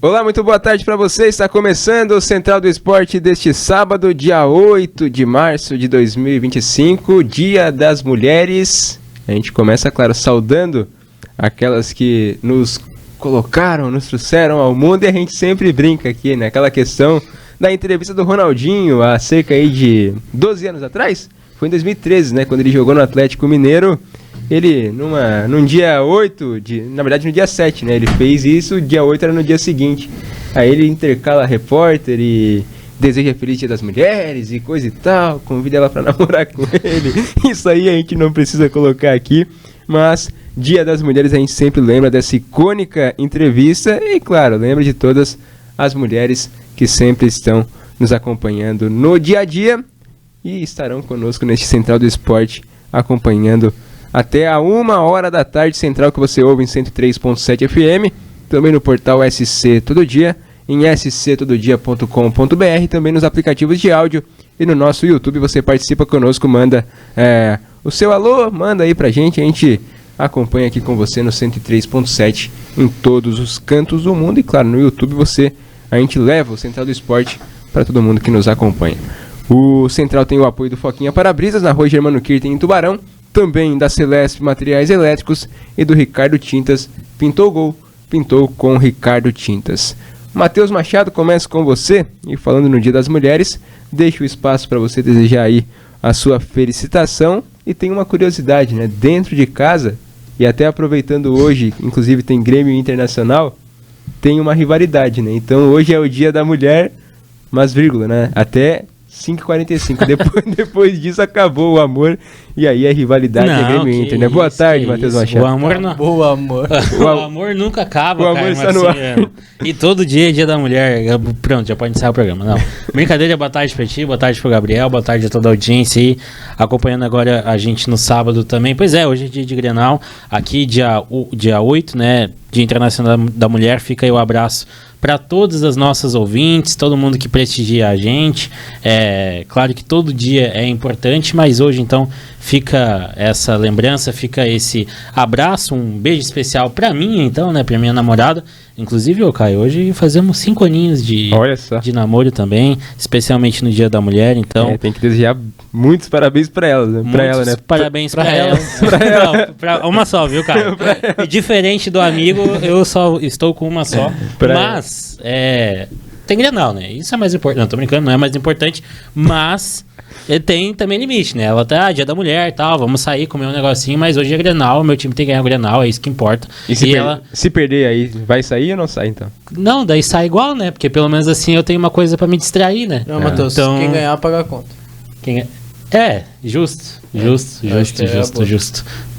Olá, muito boa tarde para você. Está começando o Central do Esporte deste sábado, dia 8 de março de 2025, Dia das Mulheres. A gente começa, claro, saudando aquelas que nos colocaram, nos trouxeram ao mundo, e a gente sempre brinca aqui, né? Aquela questão da entrevista do Ronaldinho há cerca aí de 12 anos atrás. Foi em 2013, né? Quando ele jogou no Atlético Mineiro. Ele, num dia 8, na verdade no dia 7, né? Ele fez isso, o dia 8 era no dia seguinte. Aí ele intercala repórter e deseja Feliz Dia das Mulheres e coisa e tal, convida ela pra namorar com ele. Isso aí a gente não precisa colocar aqui, mas Dia das Mulheres a gente sempre lembra dessa icônica entrevista e, claro, lembra de todas as mulheres que sempre estão nos acompanhando no dia a dia e estarão conosco neste Central do Esporte acompanhando até a 1h da tarde, Central, que você ouve em 103.7 FM, também no portal SC Todo Dia, em sctododia.com.br, também nos aplicativos de áudio e no nosso YouTube. Você participa conosco, manda o seu alô, manda aí pra gente, a gente acompanha aqui com você no 103.7 em todos os cantos do mundo. E claro, no YouTube a gente leva o Central do Esporte para todo mundo que nos acompanha. O Central tem o apoio do Foquinha Para-Brisas, na Rua Germano Kirten, em Tubarão, também da Celeste Materiais Elétricos e do Ricardo Tintas. Pintou o gol, pintou com Ricardo Tintas. Matheus Machado, começa com você, e falando no Dia das Mulheres, deixa o espaço para você desejar aí a sua felicitação. E tem uma curiosidade, né? Dentro de casa, e até aproveitando hoje, inclusive tem Grêmio Internacional, tem uma rivalidade, né? Então hoje é o Dia da Mulher, mas vírgula, né? Até 5h45. Depois disso acabou o amor. E aí a rivalidade é Grêmio Inter, né? Boa tarde, Matheus Machado. O amor não. O amor. O amor nunca acaba, o amor está no ar. E todo dia é Dia da Mulher. Pronto, já pode encerrar o programa. Não. Brincadeira, boa tarde pra ti, boa tarde pro Gabriel, boa tarde a toda a audiência aí, acompanhando agora a gente no sábado também. Pois é, hoje é dia de Grenal, aqui dia 8, né? Dia Internacional da Mulher. Fica aí o abraço para todas as nossas ouvintes, todo mundo que prestigia a gente. Claro que todo dia é importante, mas hoje então fica essa lembrança, fica esse abraço, um beijo especial para mim então, né, para minha namorada. Inclusive, Caio, hoje fazemos 5 aninhos de namoro também, especialmente no Dia da Mulher, então... tem que desejar muitos parabéns para ela, né? Pra ela, né? Parabéns para ela. Não, uma só, viu, Caio? E diferente do amigo, eu só estou com uma só, mas tem Grenal, né? Isso é mais importante. Não, tô brincando, não é mais importante, mas... tem também limite, né? Ela tá, Dia da Mulher e tal, vamos sair, comer um negocinho, mas hoje é Grenal, meu time tem que ganhar o Grenal, é isso que importa. E se perder aí, vai sair ou não sai, então? Não, daí sai igual, né? Porque pelo menos assim eu tenho uma coisa pra me distrair, né? Não, Matheus, então... quem ganhar paga a conta. Justo.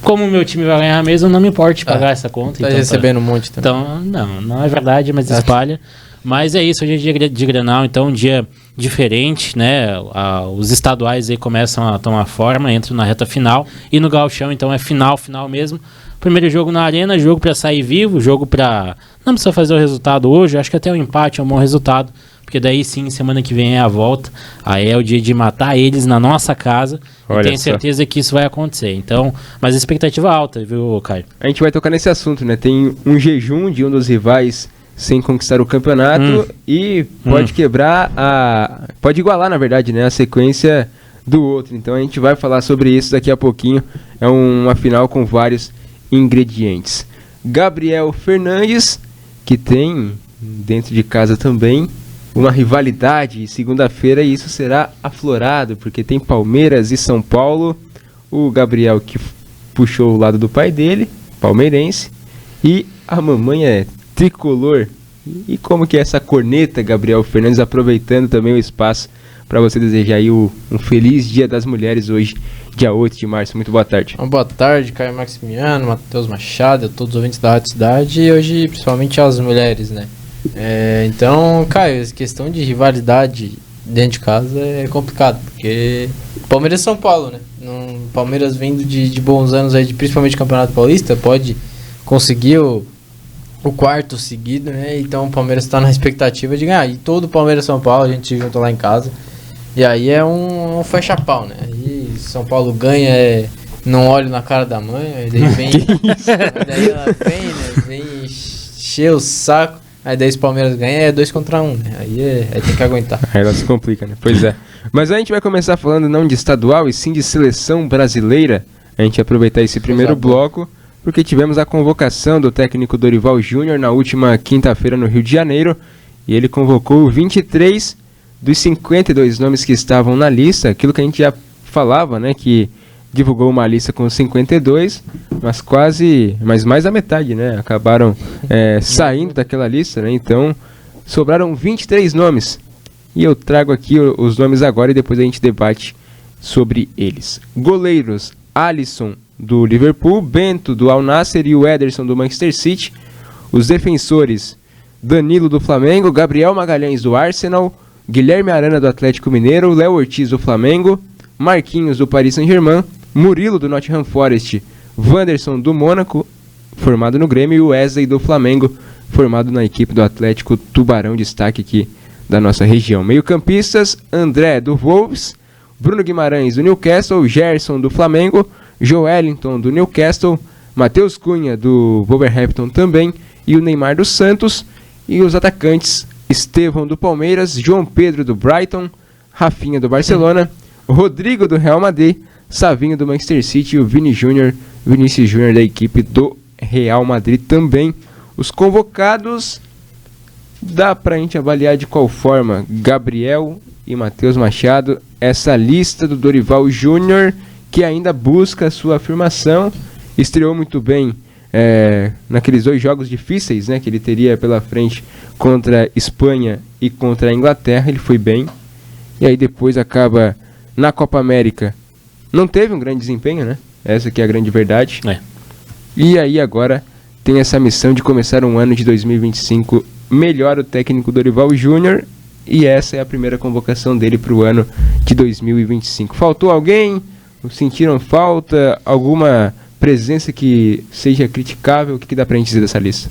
Como o meu time vai ganhar mesmo, não me importa pagar essa conta. Tá então, recebendo um monte também. Então, não é verdade, mas espalha. Mas é isso, hoje é dia de Grenal, então um dia diferente, né? Os estaduais aí começam a tomar forma, entram na reta final. E no Gauchão, então, é final mesmo. Primeiro jogo na Arena, jogo pra sair vivo, jogo pra... Não precisa fazer o resultado hoje, acho que até o empate é um bom resultado. Porque daí sim, semana que vem é a volta. Aí é o dia de matar eles na nossa casa. Olha, e tenho certeza que isso vai acontecer. Então, mas a expectativa alta, viu, Caio? A gente vai tocar nesse assunto, né? Tem um jejum de um dos rivais sem conquistar o campeonato e pode quebrar pode igualar, na verdade, né, a sequência do outro. Então a gente vai falar sobre isso daqui a pouquinho. É uma final com vários ingredientes. Gabriel Fernandes, que tem dentro de casa também uma rivalidade segunda-feira, e isso será aflorado, porque tem Palmeiras e São Paulo. O Gabriel que puxou o lado do pai dele, palmeirense, e a mamãe é tricolor. E como que é essa corneta, Gabriel Fernandes, aproveitando também o espaço para você desejar aí um feliz Dia das Mulheres hoje, dia 8 de março. Muito boa tarde. Boa tarde, Caio Maximiano, Matheus Machado, a todos os ouvintes da Rádio Cidade, e hoje principalmente as mulheres, né? Então, Caio, essa questão de rivalidade dentro de casa é complicado, porque Palmeiras e São Paulo, né? Palmeiras vindo de bons anos aí, principalmente Campeonato Paulista, pode conseguir o quarto seguido, né? Então o Palmeiras está na expectativa de ganhar. E todo o Palmeiras e São Paulo, a gente se junta lá em casa. E aí é um fecha-pau, né? E São Paulo ganha, não olho na cara da mãe, aí daí vem. Daí ela vem, né? Vem encher o saco. Aí daí se o Palmeiras ganha é 2-1, né? Aí tem que aguentar. Aí ela se complica, né? Pois é. Mas a gente vai começar falando não de estadual, e sim de seleção brasileira. A gente vai aproveitar esse primeiro bloco, porque tivemos a convocação do técnico Dorival Júnior na última quinta-feira no Rio de Janeiro, e ele convocou 23 dos 52 nomes que estavam na lista, aquilo que a gente já falava, né, que divulgou uma lista com 52, mas mais da metade, né, acabaram saindo daquela lista, né, então sobraram 23 nomes, e eu trago aqui os nomes agora e depois a gente debate sobre eles. Goleiros: Alisson, do Liverpool, Bento, do Al Nassr e o Ederson, do Manchester City. Os defensores: Danilo, do Flamengo, Gabriel Magalhães, do Arsenal, Guilherme Arana, do Atlético Mineiro, Léo Ortiz, do Flamengo, Marquinhos, do Paris Saint-Germain, Murilo, do Nottingham Forest, Wanderson, do Mônaco, formado no Grêmio, e o Wesley, do Flamengo, formado na equipe do Atlético Tubarão, destaque aqui da nossa região. Meio-campistas: André, do Wolves, Bruno Guimarães, do Newcastle, Gerson, do Flamengo, Joelinton, do Newcastle, Matheus Cunha, do Wolverhampton também, e o Neymar, do Santos. E os atacantes: Estevão, do Palmeiras, João Pedro, do Brighton, Rafinha, do Barcelona, Rodrigo, do Real Madrid, Savinho, do Manchester City, e o Vinícius Júnior, da equipe do Real Madrid também. Os convocados, dá pra gente avaliar de qual forma? Gabriel e Matheus Machado, essa lista do Dorival Júnior, que ainda busca a sua afirmação, estreou muito bem naqueles 2 jogos difíceis, né, que ele teria pela frente contra a Espanha e contra a Inglaterra. Ele foi bem, e aí depois acaba na Copa América, não teve um grande desempenho, né, essa que é a grande verdade, e aí agora tem essa missão de começar um ano de 2025 melhor. O técnico Dorival Júnior, e essa é a primeira convocação dele para o ano de 2025. Faltou alguém? Sentiram falta? Alguma presença que seja criticável? O que dá pra gente dizer dessa lista?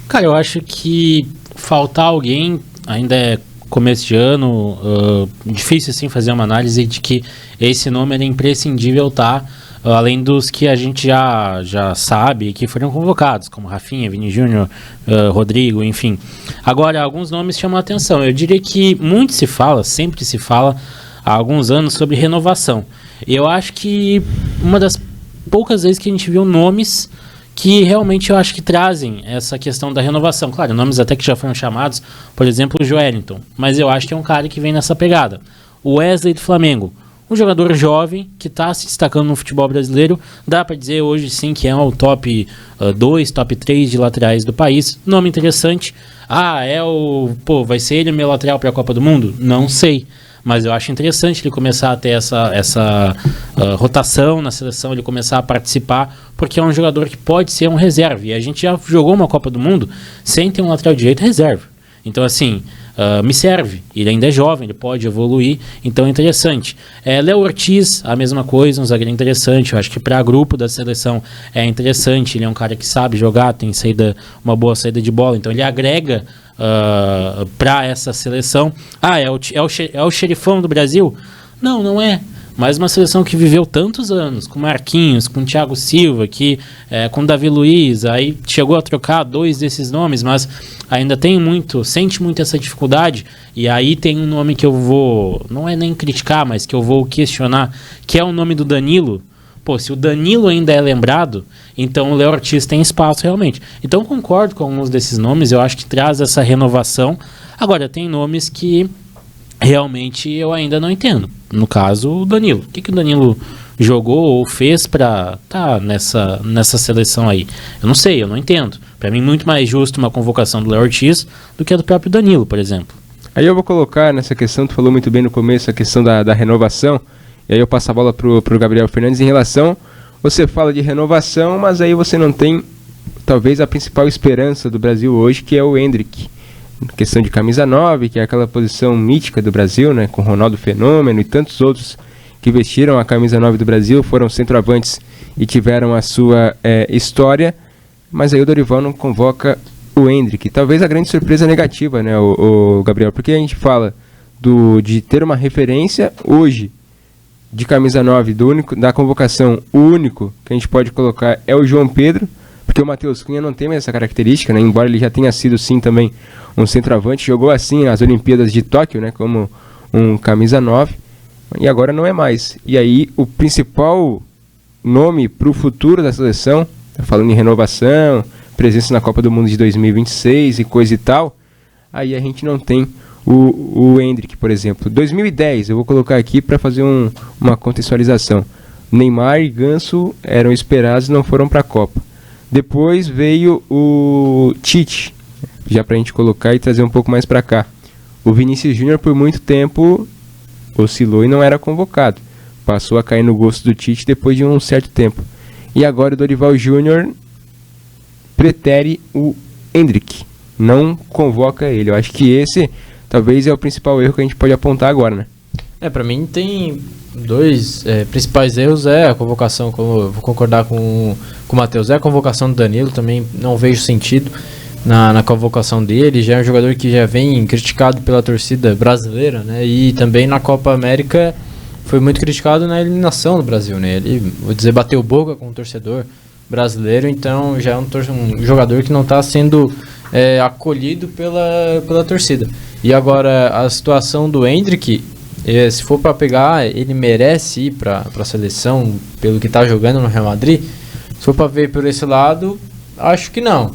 Cara, eu acho que faltar alguém ainda é começo de ano, difícil assim fazer uma análise de que esse nome era imprescindível, além dos que a gente já sabe que foram convocados, como Rafinha, Vini Júnior, Rodrigo, enfim. Agora, alguns nomes chamam a atenção. Eu diria que muito se fala, sempre se fala há alguns anos sobre renovação. Eu acho que uma das poucas vezes que a gente viu nomes que realmente eu acho que trazem essa questão da renovação. Claro, nomes até que já foram chamados, por exemplo, o Joelinton, mas eu acho que é um cara que vem nessa pegada. O Wesley, do Flamengo, um jogador jovem que está se destacando no futebol brasileiro, dá para dizer hoje sim que é o top 2, top 3 de laterais do país. Nome interessante. Vai ser ele o meu lateral para a Copa do Mundo? Não sei. Mas eu acho interessante ele começar a ter essa rotação na seleção, ele começar a participar, porque é um jogador que pode ser um reserva. E a gente já jogou uma Copa do Mundo sem ter um lateral direito reserva. Então, assim, me serve. Ele ainda é jovem, ele pode evoluir, então é interessante. Léo Ortiz, a mesma coisa, um zagueiro interessante. Eu acho que para grupo da seleção é interessante. Ele é um cara que sabe jogar, tem uma boa saída de bola, então ele agrega para essa seleção. É o xerifão do Brasil? Não, não é. Mas uma seleção que viveu tantos anos, com Marquinhos, com Thiago Silva, com Davi Luiz, aí chegou a trocar 2 desses nomes, mas ainda sente muito essa dificuldade. E aí tem um nome que eu vou, não é nem criticar, mas que eu vou questionar, que é o nome do Danilo. Pô, se o Danilo ainda é lembrado, então o Léo Ortiz tem espaço realmente. Então concordo com alguns desses nomes, eu acho que traz essa renovação. Agora, tem nomes que realmente eu ainda não entendo. No caso, o Danilo. O que o Danilo jogou ou fez pra estar nessa seleção aí? Eu não sei, eu não entendo. Pra mim, muito mais justo uma convocação do Léo Ortiz do que a do próprio Danilo, por exemplo. Aí eu vou colocar nessa questão, tu falou muito bem no começo, a questão da renovação. E aí eu passo a bola pro Gabriel Fernandes em relação... Você fala de renovação, mas aí você não tem, talvez, a principal esperança do Brasil hoje, que é o Endrick. Questão de camisa 9, que é aquela posição mítica do Brasil, né, com Ronaldo Fenômeno e tantos outros que vestiram a camisa 9 do Brasil, foram centroavantes e tiveram a sua história. Mas aí o Dorival não convoca o Endrick. Talvez a grande surpresa negativa, né, o Gabriel, porque a gente fala de ter uma referência hoje de camisa 9 da convocação. O único que a gente pode colocar é o João Pedro, porque Porque o Matheus Cunha não tem mais essa característica, né? Embora ele já tenha sido sim também um centroavante, jogou assim nas Olimpíadas de Tóquio, né? Como um camisa 9, e agora não é mais. E aí o principal nome para o futuro da seleção, falando em renovação, presença na Copa do Mundo de 2026 e coisa e tal, aí a gente não tem o Endrick, por exemplo. 2010, eu vou colocar aqui para fazer uma contextualização. Neymar e Ganso eram esperados e não foram para a Copa. Depois veio o Tite, já para a gente colocar e trazer um pouco mais para cá. O Vinícius Júnior por muito tempo oscilou e não era convocado. Passou a cair no gosto do Tite depois de um certo tempo. E agora o Dorival Júnior pretere o Endrick, não convoca ele. Eu acho que esse talvez é o principal erro que a gente pode apontar agora, né? Pra mim tem dois principais erros. A convocação, como eu vou concordar com o Matheus, a convocação do Danilo, também não vejo sentido na convocação dele. Já é um jogador que já vem criticado pela torcida brasileira, né? E também na Copa América foi muito criticado na eliminação do Brasil, né? Ele, vou dizer, bateu boca com o torcedor brasileiro, então já é um jogador que não está sendo acolhido pela torcida. E agora a situação do Endrick, se for para pegar, ele merece ir para a seleção pelo que está jogando no Real Madrid. Se for para ver por esse lado, acho que não.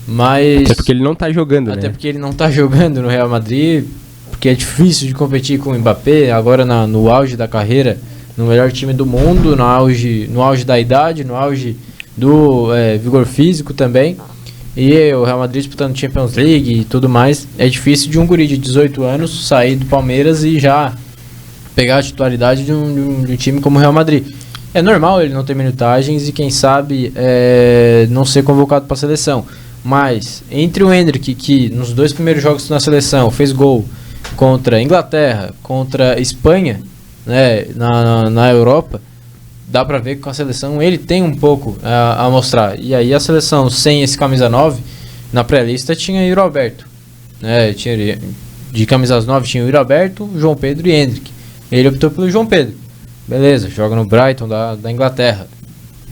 Mas até porque ele não está jogando, né? Até porque ele não está jogando no Real Madrid, porque é difícil de competir com o Mbappé, agora no auge da carreira, no melhor time do mundo, no auge da idade, no auge do vigor físico também. E o Real Madrid disputando Champions League e tudo mais. É difícil de um guri de 18 anos sair do Palmeiras e já pegar a titularidade de um time como o Real Madrid. É normal ele não ter minutagens e quem sabe não ser convocado para a seleção. Mas entre o Endrick, que nos 2 primeiros jogos na seleção fez gol contra a Inglaterra, contra a Espanha, né, na Europa, dá pra ver que com a seleção ele tem um pouco a mostrar. E aí a seleção sem esse camisa 9, na pré-lista tinha Yuri Alberto, né? De camisas 9 tinha Yuri Alberto, João Pedro e Endrick. Ele optou pelo João Pedro. Beleza, joga no Brighton da Inglaterra.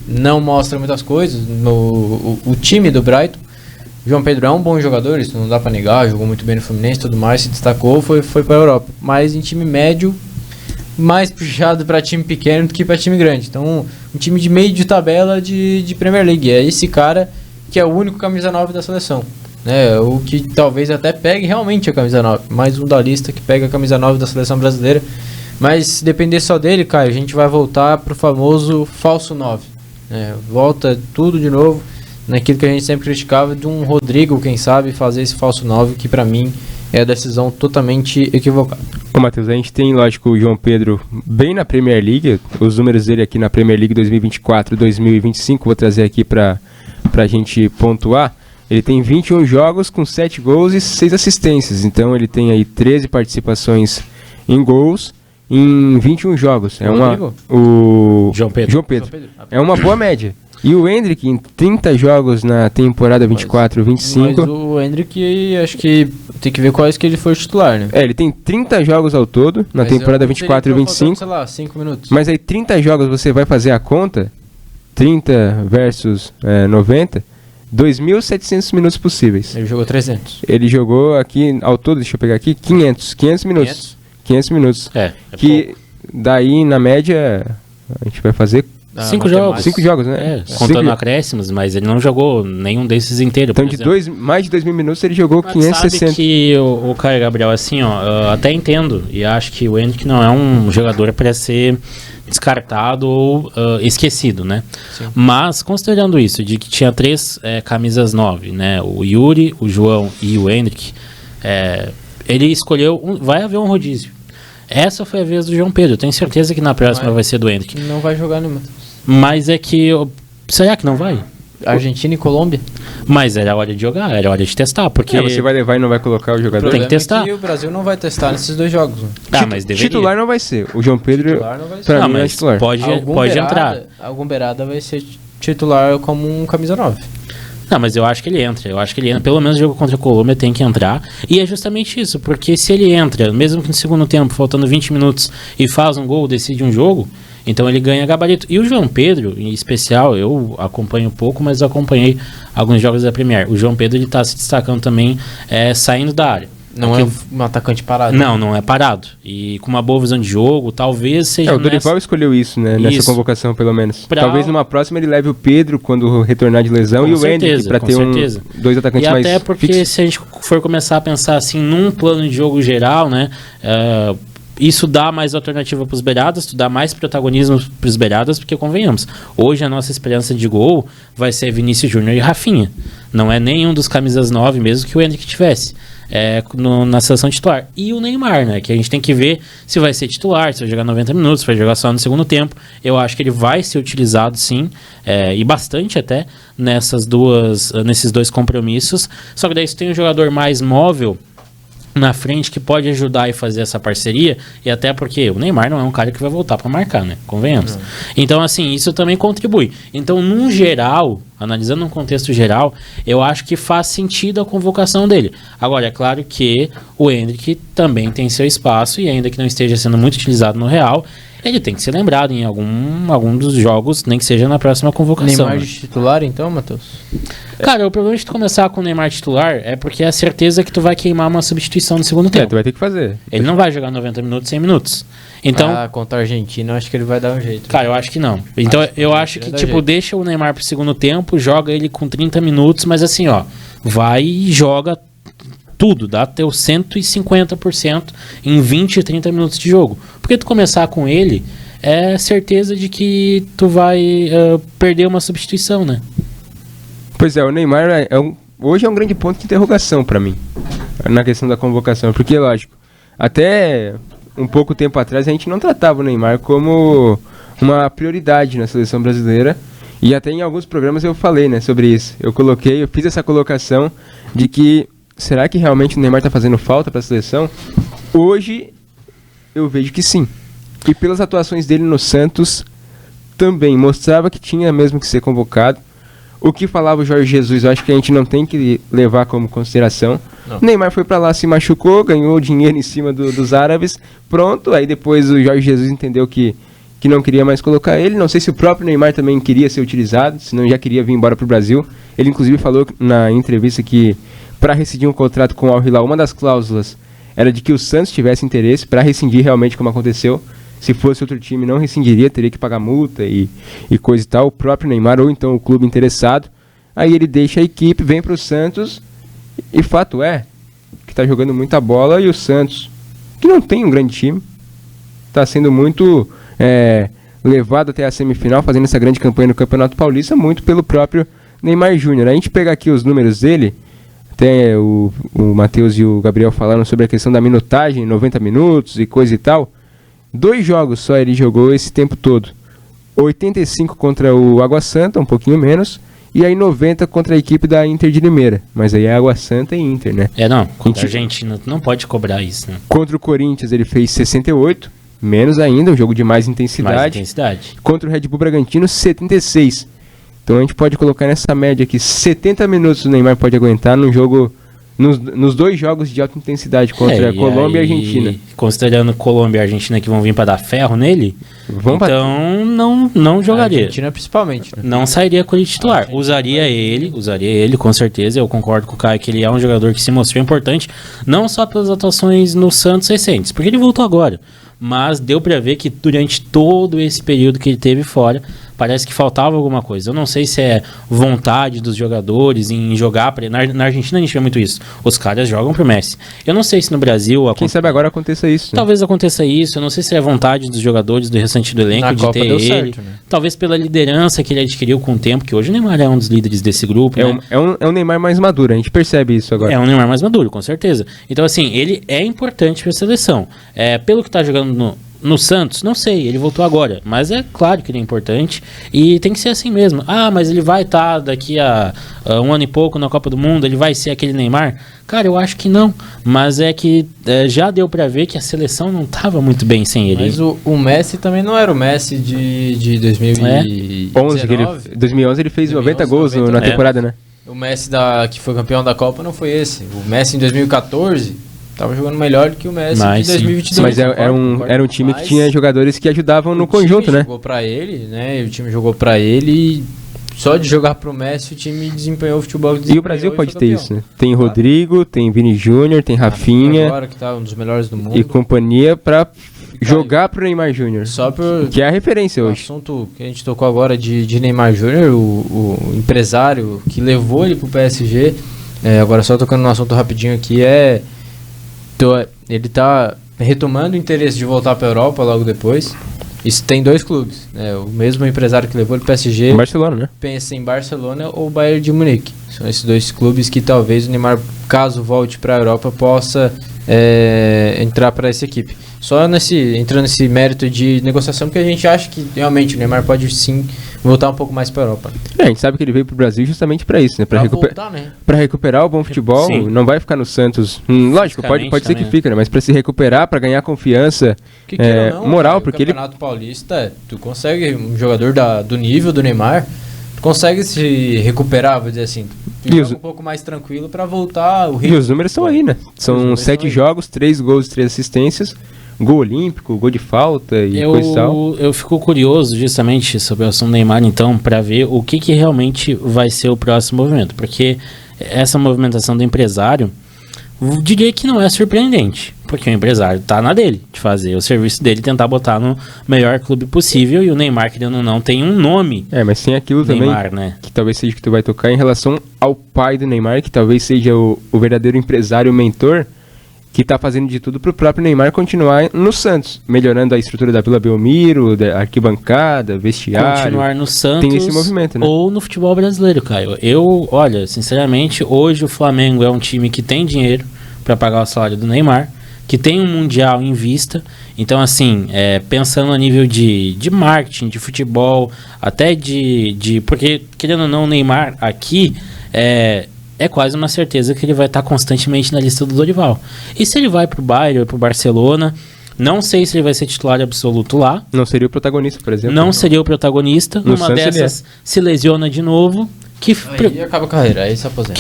Não mostra muitas coisas o time do Brighton. João Pedro é um bom jogador, isso não dá pra negar, jogou muito bem no Fluminense e tudo mais, se destacou, foi pra Europa. Mas em time médio, mais puxado para time pequeno do que para time grande. Então, um time de meio de tabela de Premier League. É esse cara que é o único camisa 9 da seleção, né? O que talvez até pegue realmente a camisa 9. Mais um da lista que pega a camisa 9 da seleção brasileira. Mas se depender só dele, Caio, a gente vai voltar pro famoso falso 9. Volta tudo de novo naquilo que a gente sempre criticava de um Rodrigo, quem sabe, fazer esse falso 9, que para mim é a decisão totalmente equivocada. Ô Matheus, a gente tem, lógico, o João Pedro bem na Premier League, os números dele aqui na Premier League 2024 e 2025, vou trazer aqui pra gente pontuar. Ele tem 21 jogos com 7 gols e 6 assistências, então ele tem aí 13 participações em gols em 21 jogos. O João Pedro. É uma boa média. E o Endrick, em 30 jogos na temporada 24-25... Mas o Endrick, acho que tem que ver quais que ele foi titular, né? Ele tem 30 jogos ao todo, na temporada 24-25. Sei lá, 5 minutos. Mas aí 30 jogos você vai fazer a conta, 30 versus 90, 2.700 minutos possíveis. Ele jogou 300. Ele jogou aqui, ao todo, deixa eu pegar aqui, 500 minutos. 500 minutos. Que pouco. Daí, na média, a gente vai fazer... 5 jogos. 5 jogos, né? Contando acréscimos, mas ele não jogou nenhum desses inteiros. Então, mais de 2.000 minutos, ele jogou mas 560. Sabe que o Caio Gabriel, assim, até entendo, e acho que o Endrick não é um jogador para ser descartado ou esquecido, né? Sim. Mas, considerando isso, de que tinha 3 camisas 9, né? O Yuri, o João e o Endrick, ele escolheu, vai haver um rodízio. Essa foi a vez do João Pedro. Tenho certeza que na próxima vai ser do Endrick. Não vai jogar nenhuma. Mas é que... será que não vai? Argentina e Colômbia. Mas era hora de jogar, era hora de testar, porque... você vai levar e não vai colocar o jogador? Tem que testar. O Brasil não vai testar nesses 2 jogos. Né? Mas deveria. Titular não vai ser. O João Pedro, pra mim, é mas titular. Pode entrar. Algum Beirada vai ser titular como um camisa 9. Não, mas eu acho que ele entra. Pelo menos o jogo contra a Colômbia tem que entrar. E é justamente isso, porque se ele entra, mesmo que no segundo tempo, faltando 20 minutos, e faz um gol, decide um jogo, Então ele ganha gabarito. E o João Pedro, em especial, eu acompanho pouco, mas eu acompanhei alguns jogos da Premier. O João Pedro ele tá se destacando também saindo da área. Não é um atacante parado. Não é parado. E com uma boa visão de jogo, talvez seja. O Dorival escolheu isso, né? Nessa convocação, pelo menos. Talvez numa próxima ele leve o Pedro quando retornar de lesão e o Endrick para ter dois atacantes mais fixos. E até porque fixos. Se a gente for começar a pensar assim num plano de jogo geral, né? Isso dá mais alternativa para os beiradas, tu dá mais protagonismo para os beiradas, porque convenhamos, hoje a nossa esperança de gol vai ser Vinícius Júnior e Rafinha. Não é nenhum dos camisas 9 mesmo que o Endrick tivesse. Na seleção titular. E o Neymar, né? Que a gente tem que ver se vai ser titular, se vai jogar 90 minutos, se vai jogar só no segundo tempo. Eu acho que ele vai ser utilizado sim, e bastante até, nesses dois compromissos. Só que daí você tem um jogador mais móvel na frente que pode ajudar e fazer essa parceria, e até porque o Neymar não é um cara que vai voltar para marcar, né? Convenhamos. Então, assim, isso também contribui. Então, num geral, analisando um contexto geral, eu acho que faz sentido a convocação dele. Agora, é claro que o Endrick também tem seu espaço, e ainda que não esteja sendo muito utilizado no Real, ele tem que ser lembrado em algum dos jogos, nem que seja na próxima convocação. Neymar de titular, então, Matheus? Cara, o problema de tu começar com o Neymar titular é porque é a certeza que tu vai queimar uma substituição no segundo tempo. Tu vai ter que fazer. Ele não vai jogar 90 minutos, 100 minutos. Então, contra a Argentina, eu acho que ele vai dar um jeito. Cara, eu acho que não. Então, eu acho que, deixa o Neymar pro segundo tempo, joga ele com 30 minutos, mas assim, vai e joga tudo, dá teu 150% em 20, 30 minutos de jogo. Porque tu começar com ele, é certeza de que tu vai perder uma substituição, né? Pois é, o Neymar hoje é um grande ponto de interrogação para mim, na questão da convocação, porque, lógico, até um pouco tempo atrás a gente não tratava o Neymar como uma prioridade na seleção brasileira, e até em alguns programas eu falei, né, sobre isso. Eu fiz essa colocação de que será que realmente o Neymar está fazendo falta para a seleção? Hoje eu vejo que sim. E pelas atuações dele no Santos também mostrava que tinha mesmo que ser convocado. O que falava o Jorge Jesus, eu acho que a gente não tem que levar como consideração. O Neymar foi para lá, se machucou, ganhou dinheiro em cima dos árabes, pronto. Aí depois o Jorge Jesus entendeu que não queria mais colocar ele. Não sei se o próprio Neymar também queria ser utilizado, senão já queria vir embora para o Brasil. Ele inclusive falou na entrevista que para rescindir um contrato com o Al Hilal, uma das cláusulas era de que o Santos tivesse interesse para rescindir realmente, como aconteceu. Se fosse outro time, não rescindiria, teria que pagar multa e coisa e tal. O próprio Neymar, ou então o clube interessado. Aí ele deixa a equipe, vem para o Santos, e fato é que está jogando muita bola, e o Santos, que não tem um grande time, está sendo muito levado até a semifinal, fazendo essa grande campanha no Campeonato Paulista, muito pelo próprio Neymar Júnior. A gente pega aqui os números dele, até o Matheus e o Gabriel falaram sobre a questão da minutagem, 90 minutos e coisa e tal. 2 jogos só ele jogou esse tempo todo. 85 contra o Água Santa, um pouquinho menos, e aí 90 contra a equipe da Inter de Limeira. Mas aí é Água Santa e Inter, né? Contra a Argentina, tu não pode cobrar isso, né? Contra o Corinthians ele fez 68, menos ainda, um jogo de mais intensidade. Contra o Red Bull Bragantino, 76. Então a gente pode colocar nessa média aqui, 70 minutos o Neymar pode aguentar num jogo, nos 2 jogos de alta intensidade contra a Colômbia e Argentina. Considerando Colômbia e Argentina que vão vir para dar ferro nele, então não jogaria. A Argentina principalmente, né? Não sairia com ele titular. Usaria ele com certeza. Eu concordo com o Caio que ele é um jogador que se mostrou importante, não só pelas atuações no Santos recentes, porque ele voltou agora, mas deu para ver que durante todo esse período que ele teve fora, parece que faltava alguma coisa. Eu não sei se é vontade dos jogadores em jogar. Na Argentina a gente vê muito isso. Os caras jogam pro Messi. Eu não sei se no Brasil... Quem sabe agora aconteça isso. Talvez aconteça isso. Eu não sei se é vontade dos jogadores do restante do elenco de ter ele. Certo, né? Talvez pela liderança que ele adquiriu com o tempo, que hoje o Neymar é um dos líderes desse grupo. É um Neymar mais maduro. A gente percebe isso agora. É um Neymar mais maduro, com certeza. Então, assim, ele é importante para a seleção. Pelo que tá jogando no Santos, não sei, ele voltou agora, mas é claro que ele é importante e tem que ser assim mesmo. Mas ele vai estar daqui a 1 ano e pouco na Copa do Mundo, ele vai ser aquele Neymar? Cara, eu acho que não, mas é que já deu pra ver que a seleção não tava muito bem sem ele. Mas o Messi também não era o Messi de 2011. 2011 ele fez 90 gols na temporada, né? O Messi que foi campeão da Copa não foi esse. O Messi em 2014 tava jogando melhor que o Messi Mas, de 2022. Mas era um time que tinha jogadores que ajudavam no conjunto, né? Jogou pra ele, né? O time jogou pra ele e só de jogar pro Messi o time desempenhou o futebol que E o Brasil pode ter isso, né? Tem Rodrigo, tem Vini Júnior, tem Rafinha agora que tá um dos melhores do mundo. e companhia pra jogar pro Neymar Júnior, Só por que é a referência o hoje. assunto que a gente tocou agora de Neymar Júnior, o empresário que levou ele pro PSG, agora só tocando no assunto rapidinho aqui, ele tá retomando o interesse de voltar pra Europa logo depois. Isso tem 2 clubes, né? O mesmo empresário que levou ele pro PSG Barcelona, né? pensa em Barcelona ou Bayern de Munique. São esses 2 clubes que talvez o Neymar, caso volte para a Europa, possa entrar para essa equipe. Só entrando nesse mérito de negociação, porque a gente acha que realmente o Neymar pode sim voltar um pouco mais para a Europa. A gente sabe que ele veio pro Brasil justamente pra isso, né? Pra voltar, né? Pra recuperar o bom futebol. Sim. Não vai ficar no Santos. Lógico, pode ser que também, fica, né? Mas pra se recuperar, pra ganhar confiança, Que queira ou não, moral, cara, porque o Campeonato Paulista, tu consegue, um jogador do nível do Neymar, tu consegue se recuperar, vou dizer assim. Tu joga um pouco mais tranquilo pra voltar o E ritmo. os números estão aí, né? São números 7 estão aí. jogos, 3 gols, 3 assistências, gol olímpico, gol de falta e coisa e tal. Eu fico curioso justamente sobre o assunto Neymar, então, para ver o que realmente vai ser o próximo movimento, porque essa movimentação do empresário, eu diria que não é surpreendente, porque o empresário tá na dele, de fazer o serviço dele, tentar botar no melhor clube possível, e o Neymar, querendo ou não, tem um nome Mas tem aquilo Neymar, também, né? que talvez seja que tu vai tocar em relação ao pai do Neymar, que talvez seja o verdadeiro empresário, o mentor, que tá fazendo de tudo pro próprio Neymar continuar no Santos, melhorando a estrutura da Vila Belmiro, da arquibancada, vestiário. Continuar no Santos Tem esse movimento, né? ou no futebol brasileiro, Caio. Olha, sinceramente, hoje o Flamengo é um time que tem dinheiro para pagar o salário do Neymar, que tem um Mundial em vista. Então, assim, pensando a nível de marketing, de futebol, até porque, querendo ou não, o Neymar aqui é quase uma certeza que ele vai estar constantemente na lista do Dorival. E se ele vai pro Bayern ou pro Barcelona, não sei se ele vai ser titular absoluto lá. Não seria o protagonista, por exemplo. Não seria o protagonista. No Numa Santos dessas se lesiona de novo. Aí acaba a carreira, aí se aposenta.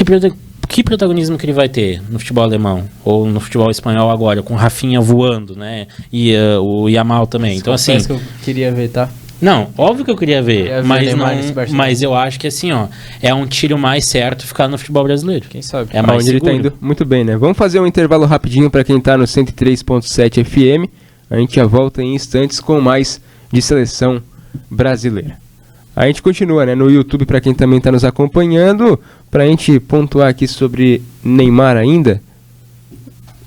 Que protagonismo que ele vai ter no futebol alemão ou no futebol espanhol agora, com o Rafinha voando, né? E o Yamal também. Então, assim, que eu queria ver, tá? não, óbvio que eu queria ver, Queria ver mas, Neymar nesse não, Barcelona. mas eu acho que assim, ó, é um tiro mais certo ficar no futebol brasileiro. Quem sabe? É mais Onde ele tá seguro. indo muito bem, né? Vamos fazer um intervalo rapidinho para quem tá no 103.7 FM. A gente já volta em instantes com mais de seleção brasileira. A gente continua, né, no YouTube para quem também tá nos acompanhando, pra gente pontuar aqui sobre Neymar ainda.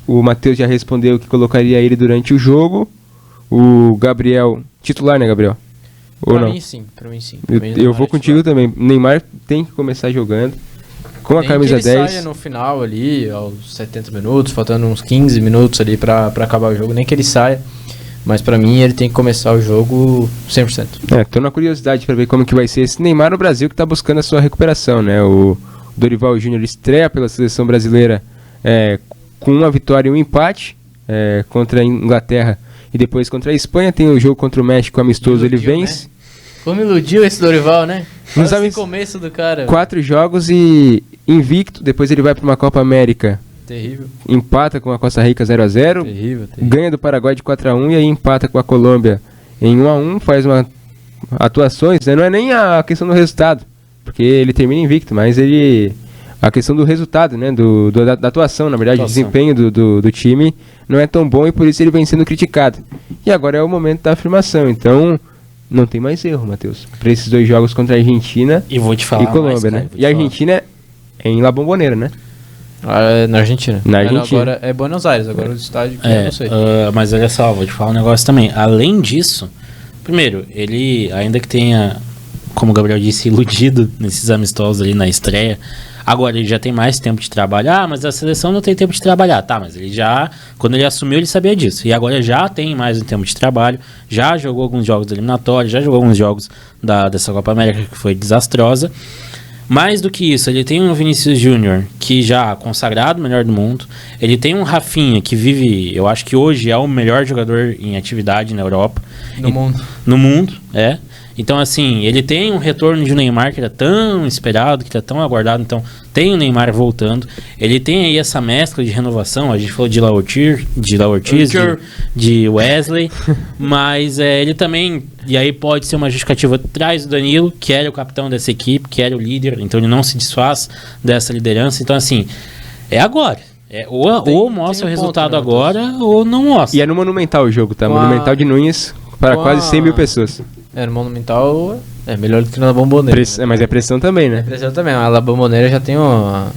O Matheus já respondeu que colocaria ele durante o jogo. O Gabriel, titular, né, Gabriel? Ou Pra não? mim sim, pra mim sim. Eu, Pra mim, eu Neymar vou é contigo titular. também. Neymar tem que começar jogando com a Nem camisa que ele 10. saia no final ali, aos 70 minutos, faltando uns 15 minutos ali pra acabar o jogo, nem que ele saia. Mas pra mim ele tem que começar o jogo 100%. Tô na curiosidade para ver como que vai ser esse Neymar no Brasil que tá buscando a sua recuperação, né? O Dorival Júnior estreia pela seleção brasileira com uma vitória e um empate contra a Inglaterra e depois contra a Espanha. Tem o jogo contra o México amistoso, ele Iludiu, vence. né? Como iludiu esse Dorival, né? Não Olha sabe- esse começo do cara. 4 jogos e invicto. Depois ele vai para uma Copa América, Terrível, empata com a Costa Rica 0-0. terrível. Ganha do Paraguai de 4-1 e aí empata com a Colômbia em 1-1, faz uma atuações, né? Não é nem a questão do resultado, porque ele termina invicto, mas a questão do resultado, né? Da atuação, na verdade, o Atuação. desempenho do time não é tão bom e por isso ele vem sendo criticado. E agora é o momento da afirmação, então não tem mais erro, Matheus, para esses 2 jogos contra a Argentina E vou te falar e Colômbia, mais, cara, né? vou te E a falar. Argentina é em La Bombonera, né? Na Argentina. Na Argentina. Agora é Buenos Aires, agora o estádio que eu não sei. Mas olha só, vou te falar um negócio também. Além disso, primeiro, ele, ainda que tenha, como o Gabriel disse, iludido nesses amistosos ali na estreia, agora ele já tem mais tempo de trabalho. Mas a seleção não tem tempo de trabalhar. Tá, mas ele já, quando ele assumiu, ele sabia disso. E agora já tem mais um tempo de trabalho, já jogou alguns jogos eliminatórios, já jogou alguns jogos dessa Copa América que foi desastrosa. Mais do que isso, ele tem um Vinícius Júnior que já consagrado, melhor do mundo. Ele tem um Rafinha que vive, eu acho que hoje é o melhor jogador em atividade na Europa. No mundo. No mundo, Então, assim, ele tem um retorno de Neymar que era tão esperado, que era tão aguardado. Então, tem o Neymar voltando. Ele tem aí essa mescla de renovação. A gente falou de Ortiz, de Wesley. Mas ele também... E aí pode ser uma justificativa. Traz o Danilo, que era o capitão dessa equipe, que era o líder. Então, ele não se desfaz dessa liderança. Então, assim, é agora. Ou mostra o resultado agora, ou não mostra. E é no Monumental o jogo, tá? Monumental de Nunes para quase 100 mil pessoas. No Monumental é melhor do que na Bomboneira. Mas é pressão também, né? É pressão também. A La Bomboneira já tem uma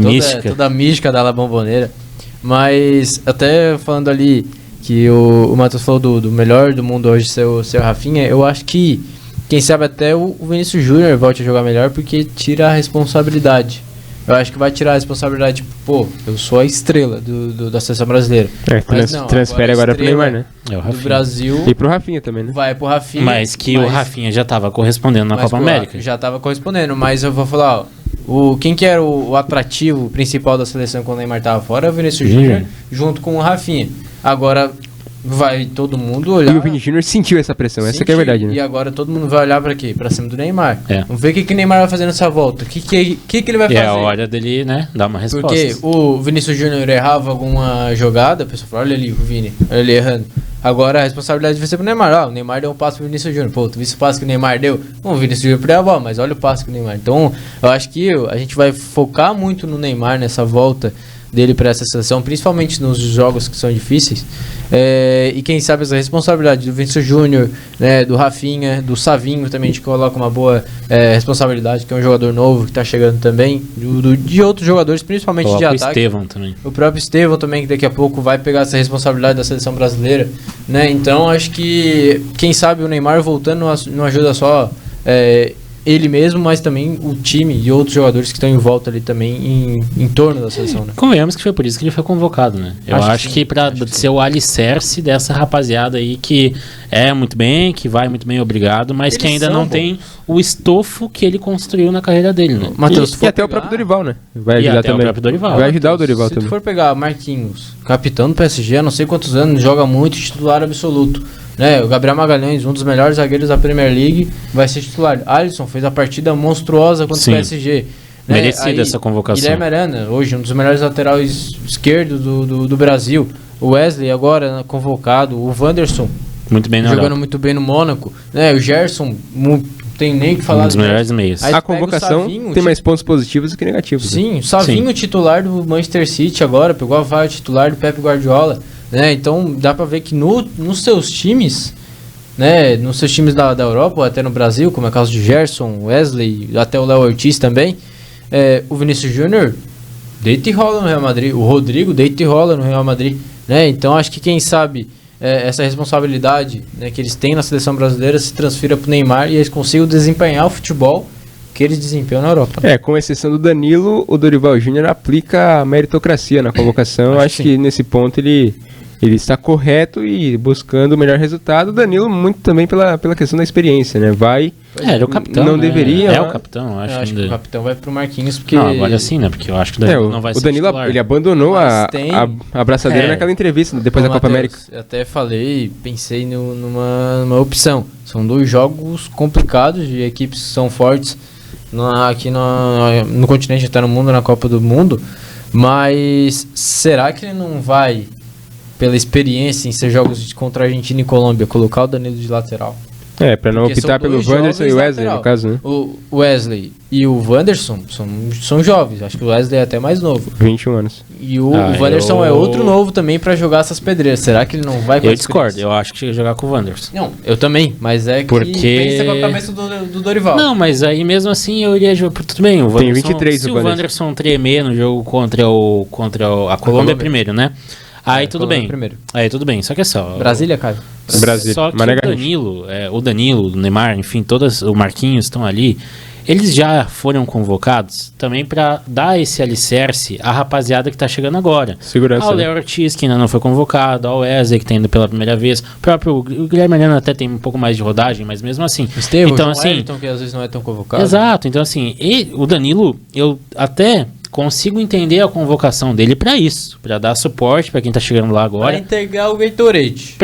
mística. Toda a mística da La Bomboneira. Mas até falando ali que o Matheus falou do melhor do mundo hoje ser o Rafinha, eu acho que quem sabe até o Vinícius Júnior volte a jogar melhor porque tira a responsabilidade. Eu acho que vai tirar a responsabilidade, tipo, eu sou a estrela da seleção brasileira. Transfere agora pro Neymar, né? Do Brasil. E pro Rafinha também, né? Vai pro Rafinha. Mas o Rafinha já tava correspondendo na Copa América. Já tava correspondendo, mas eu vou falar, quem que era o atrativo principal da seleção quando o Neymar tava fora é o Vinícius Júnior, junto com o Rafinha. Agora vai todo mundo olhar. E o Vinícius Júnior sentiu essa pressão, essa que é a verdade, né? E agora todo mundo vai olhar pra quê? Pra cima do Neymar. É. Vamos ver o que o Neymar vai fazer nessa volta. O que ele vai fazer? É a hora dele, né, dar uma resposta. Porque o Vinícius Júnior errava alguma jogada, a pessoa fala, olha ali o Vini, olha ele errando. Agora a responsabilidade vai ser pro Neymar. O Neymar deu um passo pro Vinícius Júnior. Pô, tu viu esse passo que o Neymar deu? O Vinícius Júnior perdeu a bola, mas olha o passo que o Neymar. Então, eu acho que a gente vai focar muito no Neymar nessa volta dele para essa seleção, principalmente nos jogos que são difíceis. E quem sabe essa responsabilidade do Vinícius Júnior, né, do Rafinha, do Savinho também, a gente coloca uma boa responsabilidade, que é um jogador novo que está chegando também, de outros jogadores, principalmente de ataque. Estevão também. O próprio Estevão também, que daqui a pouco vai pegar essa responsabilidade da seleção brasileira, né? Então acho que quem sabe o Neymar voltando não ajuda só ele mesmo, mas também o time e outros jogadores que estão em volta ali também em torno da seleção, né? Convenhamos que foi por isso que ele foi convocado, né? Eu acho que para ser o alicerce dessa rapaziada aí que muito bem, que vai muito bem, obrigado, mas que ainda não tem o estofo que ele construiu na carreira dele, né? Matheus, e até o próprio Dorival, né? Vai ajudar também. O próprio Dorival. Vai ajudar o Dorival também. Se tu também. for pegar Marquinhos, capitão do PSG, há não sei quantos anos, joga muito, titular absoluto. O Gabriel Magalhães, um dos melhores zagueiros da Premier League, vai ser titular. Alisson fez a partida monstruosa contra o PSG. Merecida essa convocação. Guilherme Arana, hoje um dos melhores laterais esquerdos do Brasil. O Wesley agora convocado. O Wanderson muito bem jogando muito bem no Mônaco. O Gerson, não tem nem o que falar. Um dos melhores meios. A convocação tem mais pontos positivos do que negativos. Sim, o Savinho, titular do Manchester City agora, pegou a vaga titular do Pep Guardiola. Então dá pra ver que nos seus times, nos seus times da Europa ou até no Brasil, como é o caso de Gerson, Wesley, até o Léo Ortiz também, o Vinícius Júnior deita e rola no Real Madrid, o Rodrigo deita e rola no Real Madrid, então acho que quem sabe essa responsabilidade que eles têm na seleção brasileira se transfira pro Neymar e eles consigam desempenhar o futebol que eles desempenham na Europa. Com exceção do Danilo, o Dorival Júnior aplica a meritocracia na convocação. Acho que nesse ponto ele está correto e buscando o melhor resultado. O Danilo muito também pela questão da experiência, né? Era o capitão, não deveria. O capitão, eu acho que o capitão vai pro Marquinhos, porque... Não, agora sim, né? Porque eu acho que o Danilo não vai ser o Danilo, titular. ele abandonou a abraçadeira naquela entrevista, depois da Copa América. Eu até pensei numa opção. São 2 jogos complicados de equipes que são fortes aqui no continente, até no mundo, na Copa do Mundo. Mas será que ele não vai, pela experiência em ser jogos contra a Argentina e Colômbia, colocar o Danilo de lateral? Pra não optar pelo Wanderson e o Wesley, no caso, né? O Wesley e o Wanderson são jovens, acho que o Wesley é até mais novo. 21 anos. E o Wanderson é outro novo também pra jogar essas pedreiras. Será que ele não vai... Eu discordo, eu acho que ia jogar com o Wanderson. Não, eu também, mas porque... pensa com a cabeça do Dorival. Não, mas aí mesmo assim eu iria jogar... Tudo bem, o Wanderson, tem 23 se o Wanderson tremer no jogo contra a Colômbia primeiro, né? Aí tudo bem. Aí tudo bem. Só que é só. Brasília, Caio. Brasília. Só que o Danilo, o Neymar, enfim, o Marquinhos estão ali. Eles já foram convocados também para dar esse alicerce à rapaziada que tá chegando agora. Segurança. Ao Léo Ortiz, que ainda não foi convocado, ao Wesley, que tá indo pela primeira vez. O Guilherme Arana até tem um pouco mais de rodagem, mas mesmo assim. Estevão, então, assim, Wellington, que às vezes não é tão convocado. Exato. Então, assim, o Danilo, eu até consigo entender a convocação dele pra isso, pra dar suporte pra quem tá chegando lá Pra agora. integrar o Gatorade.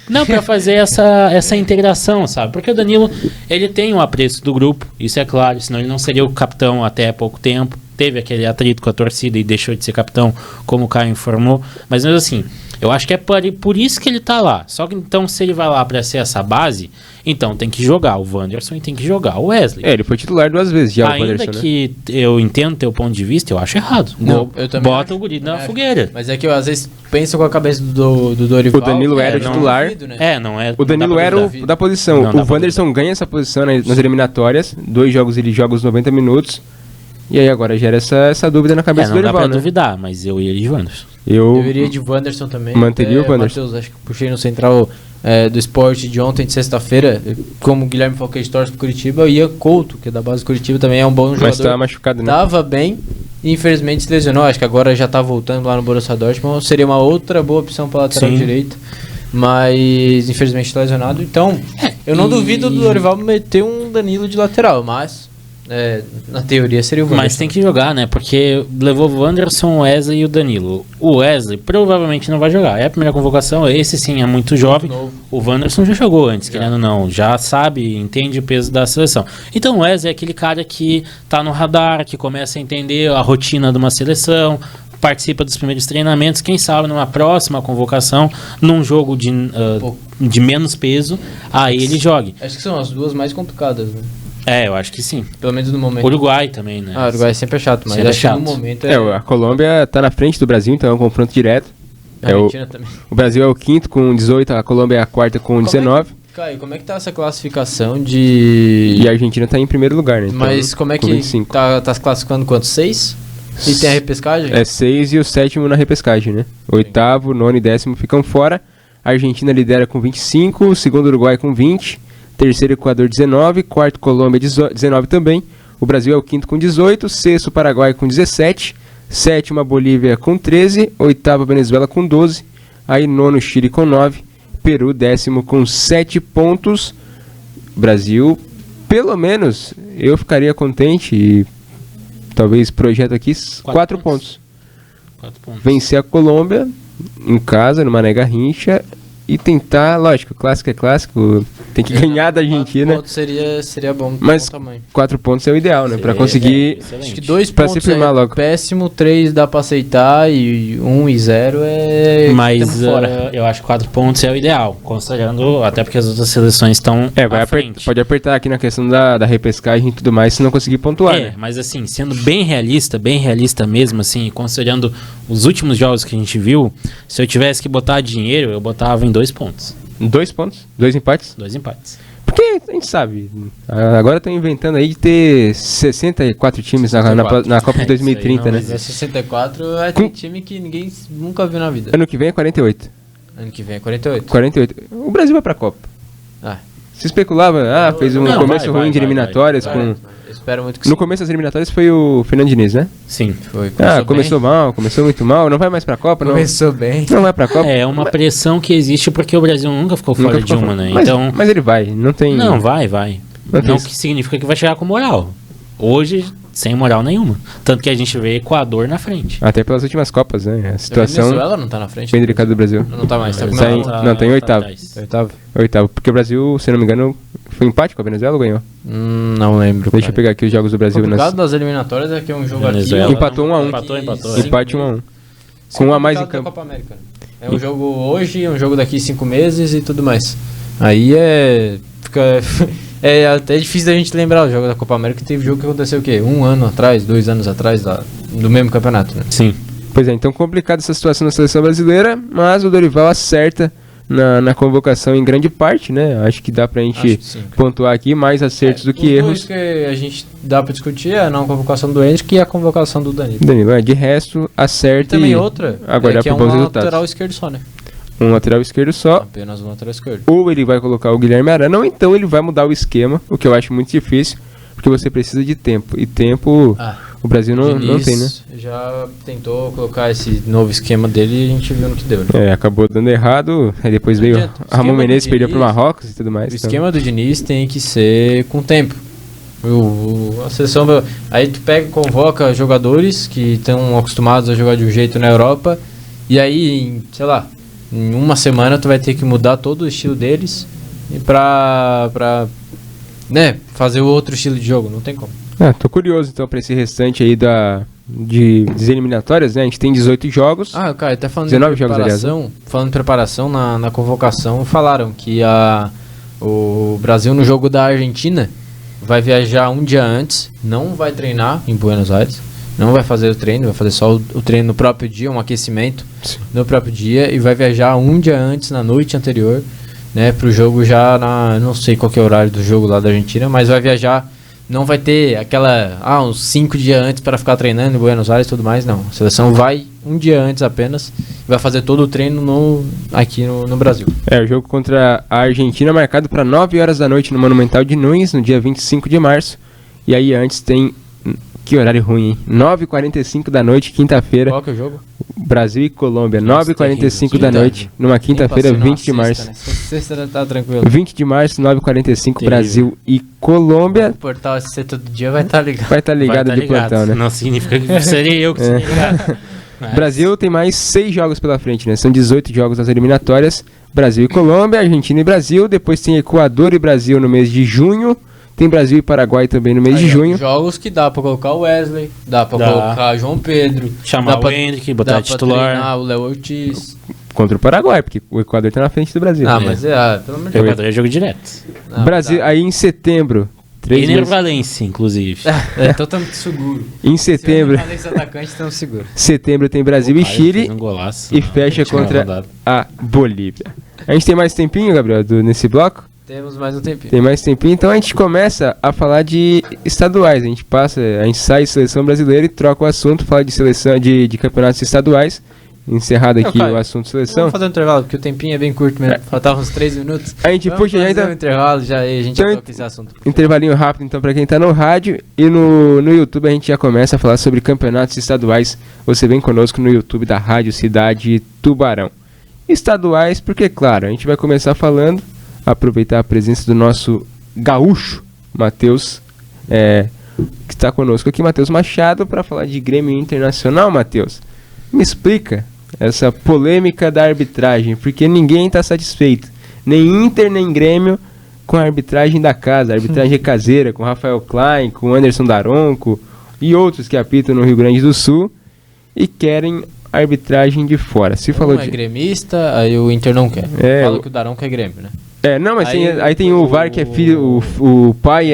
Não, pra fazer essa integração, sabe? Porque o Danilo, ele tem um apreço do grupo, isso é claro, senão ele não seria o capitão até há pouco tempo. Teve aquele atrito com a torcida e deixou de ser capitão, como o Caio informou. Mas assim, eu acho que é por isso que ele tá lá. Só que então, se ele vai lá pra ser essa base, então tem que jogar o Wanderson e tem que jogar o Wesley. Ele foi titular 2 vezes já, o Ainda Wanderson, né? que eu entendo teu ponto de vista, eu acho errado. Não, eu também Bota acho. o guri na Acho. fogueira. Mas é que eu às vezes penso com a cabeça do Dorival. O Danilo era o não titular. duvido, né? Não é. O Danilo era o da posição. Não dá O pra Wanderson ganha essa posição nas eliminatórias. 2 jogos ele joga os 90 minutos. E aí agora gera essa dúvida na cabeça do Não dá Dorival, pra né? duvidar, mas eu iria de Wanderson. Eu iria de Wanderson também. manteria o Wanderson. Matheus, acho que puxei no central do esporte de ontem, de sexta-feira. Como o Guilherme falou que a gente torce pro Curitiba, eu ia Couto, que é da base do Curitiba, também é um bom jogador. Mas tá machucado, né? Tava bem e infelizmente se lesionou. Acho que agora já tá voltando lá no Borussia Dortmund. Seria uma outra boa opção para lateral Sim. direito. Mas infelizmente tá lesionado. Então, eu não duvido do Dorival meter um Danilo de lateral, mas na teoria seria o Wanderson. Mas tem que jogar, né? Porque levou o Wanderson, o Wesley e o Danilo. O Wesley provavelmente não vai jogar. É a primeira convocação, esse sim é muito jovem. novo. O Wanderson já jogou antes, querendo ou não. Já sabe, entende o peso da seleção. Então o Wesley é aquele cara que tá no radar, que começa a entender a rotina de uma seleção, participa dos primeiros treinamentos, quem sabe numa próxima convocação, num jogo de menos peso, aí ele jogue. Acho que são as duas mais complicadas, né? Eu acho que sim. Pelo menos no momento. Uruguai também, né? O Uruguai sempre é chato, mas Sempre é acho que chato. no momento A Colômbia tá na frente do Brasil, então é um confronto direto. A Argentina também. O Brasil é o 5º com 18, a Colômbia é a 4ª com 19. Caio, como é que tá essa classificação de... E a Argentina tá em primeiro lugar, né? Então, Mas como é com que 25. tá se classificando quanto? 6? E tem a repescagem? É 6 e o 7º na repescagem, né? 8º, 9º e 10º ficam fora. A Argentina lidera com 25, o segundo Uruguai com 20, terceiro Equador 19, quarto Colômbia 19 também. O Brasil é o 5º com 18, sexto Paraguai com 17, sétima Bolívia com 13, oitava Venezuela com 12, aí nono Chile com 9, Peru 10º com 7 pontos. Brasil, pelo menos, eu ficaria contente e talvez projeto aqui 4 pontos. 4 pontos. Vencer a Colômbia em casa, no Mané Garrincha, e tentar, lógico, clássico é clássico, tem que ganhar da Argentina, 4 pontos seria bom, mas bom tamanho. 4 pontos é o ideal, né? Pra Seria, conseguir. excelente. Acho que 2 Pra pontos se firmar é logo. péssimo, 3 dá pra aceitar e 1 e 0 é... Mas tamo fora. eu acho que 4 pontos é o ideal, considerando até porque as outras seleções estão à frente. Pode apertar aqui na questão da repescagem e tudo mais, se não conseguir pontuar, né? Mas assim, sendo bem realista mesmo, assim, considerando os últimos jogos que a gente viu, se eu tivesse que botar dinheiro, eu botava em 2 pontos. 2 pontos, 2 empates. 2 empates. Porque a gente sabe, agora estão inventando aí de ter 64 times na Copa de 2030, não né? Mas é 64 tem time que ninguém nunca viu na vida. Ano que vem é 48. Ano que vem é 48. 48. O Brasil vai pra Copa. Ah, Se especulava, fez um Não, começo vai, ruim de vai, eliminatórias vai. com... eu espero muito que No sim. começo das eliminatórias foi o Fernando Diniz, né? Sim. Foi, Começou mal, começou muito mal, não vai mais pra Copa, não. Começou bem. Não vai pra Copa. É uma pressão que existe porque o Brasil nunca ficou fora Nunca de ficou uma, fora. né? Mas, Então, mas ele vai, não tem... não, vai. Não tem Não isso. que significa que vai chegar com moral. Hoje, sem moral nenhuma. Tanto que a gente vê Equador na frente. Até pelas últimas Copas, né? A A situação Venezuela não tá na frente. bem delicada do Brasil. Não tá mais, tá com Tá em- tá não, tá em oitavo. atrás. oitavo. Oitavo, porque o Brasil, se não me engano, foi empate com a Venezuela ou ganhou? Não lembro. Deixa eu pegar aqui os jogos do O Brasil. complicado das eliminatórias é que é um jogo Venezuela. aqui... Empatou 1 a 1. Empatou. Empate 1 a 1. Com um a mais em campo. Copa América. É um jogo hoje, é um jogo daqui 5 meses e tudo mais. Aí é até difícil da gente lembrar o jogo da Copa América, que teve jogo que aconteceu o quê? 1 ano atrás, 2 anos atrás do mesmo campeonato, né? Sim. Pois é, então complicada essa situação na seleção brasileira, mas o Dorival acerta na convocação em grande parte, né? Acho que dá pra gente Acho que sim, cara. pontuar aqui mais acertos do que Os erros. dois que a gente dá pra discutir é a não convocação do Henrique e a convocação do Danilo. Danilo, de resto, E acerta também e outra, aguardar que é por bons um resultados. lateral esquerdo só, né? Um lateral esquerdo só, Apenas um lateral esquerdo. ou ele vai colocar o Guilherme Arana, ou então ele vai mudar o esquema, o que eu acho muito difícil, porque você precisa de tempo. E tempo, o Brasil não Diniz tem, né? já tentou colocar esse novo esquema dele e a gente viu no que deu, né? Acabou dando errado, aí depois Não veio adianta. O Ramon esquema do Menezes, perdeu pro Diniz- Marrocos e tudo mais. O então. esquema do Diniz tem que ser com tempo. A seleção, aí tu pega e convoca jogadores que estão acostumados a jogar de um jeito na Europa, e aí, sei lá, em uma semana tu vai ter que mudar todo o estilo deles pra né, fazer outro estilo de jogo, não tem como. Tô curioso então pra esse restante aí das eliminatórias, né? A gente tem 18 jogos. Cara, até falando 19 de jogos, preparação, aliás, né? falando de preparação na convocação, falaram que o Brasil no jogo da Argentina vai viajar um dia antes, não vai treinar em Buenos Aires, não vai fazer o treino, vai fazer só o treino no próprio dia, um aquecimento no próprio dia, e vai viajar um dia antes, na noite anterior, né, pro jogo já não sei qual que é o horário do jogo lá da Argentina, mas vai viajar, não vai ter uns 5 dias antes para ficar treinando em Buenos Aires e tudo mais, não. A seleção vai um dia antes apenas, vai fazer todo o treino aqui no Brasil. O jogo contra a Argentina é marcado para 9 horas da noite no Monumental de Nunes, no dia 25 de março. E aí antes tem... Que horário ruim, hein? 9h45 da noite, quinta-feira. Qual que é o jogo? Brasil e Colômbia, 9h45 da noite, numa quinta-feira, 20 de março. Né? Sexta tá tranquilo. 20 de março, 9h45, Brasil e Colômbia. O portal SC todo dia vai estar ligado. Vai estar ligado de plantão, né? Não significa que seria eu que seria ligado. Brasil tem mais 6 jogos pela frente, né? São 18 jogos nas eliminatórias. Brasil e Colômbia, Argentina e Brasil. Depois tem Equador e Brasil no mês de junho. Tem Brasil e Paraguai também no mês de junho. Jogos que dá pra colocar o Wesley, dá pra colocar João Pedro, chamar o Henrique, botar titular. Treinar o Léo Ortiz. Contra o Paraguai, porque o Equador tá na frente do Brasil. Mas pelo amor de Deus. O Equador é jogo direto. Brasil, aí em setembro. Ener Valencia, inclusive. Então estamos seguro. Em setembro. Se atacante, estamos seguros. Setembro tem Brasil e Chile. E fecha contra a Bolívia. A gente tem mais tempinho, Gabriel, nesse bloco? Temos mais um tempinho. Tem mais tempinho, então a gente começa a falar de estaduais. A gente sai de seleção brasileira e troca o assunto, fala de seleção de campeonatos estaduais. Encerrado aqui o assunto seleção. Vamos fazer um intervalo, porque o tempinho é bem curto mesmo. Faltavam uns 3 minutos. A gente puxa já então. Um intervalo já e a gente já toca esse assunto. Intervalinho rápido então pra quem tá no rádio. E no YouTube a gente já começa a falar sobre campeonatos estaduais. Você vem conosco no YouTube da Rádio Cidade Tubarão. Estaduais, porque claro, a gente vai começar falando. Aproveitar a presença do nosso gaúcho, Matheus, que está conosco aqui, Matheus Machado, para falar de Grêmio Internacional. Matheus, me explica essa polêmica da arbitragem, porque ninguém está satisfeito, nem Inter nem Grêmio, com a arbitragem da casa, a arbitragem caseira, com Rafael Klein, com Anderson Daronco e outros que apitam no Rio Grande do Sul e querem arbitragem de fora. Se falou é gremista, aí o Inter não quer. Fala que o Daronco é Grêmio, né? Não, mas aí tem o VAR que é filho, o pai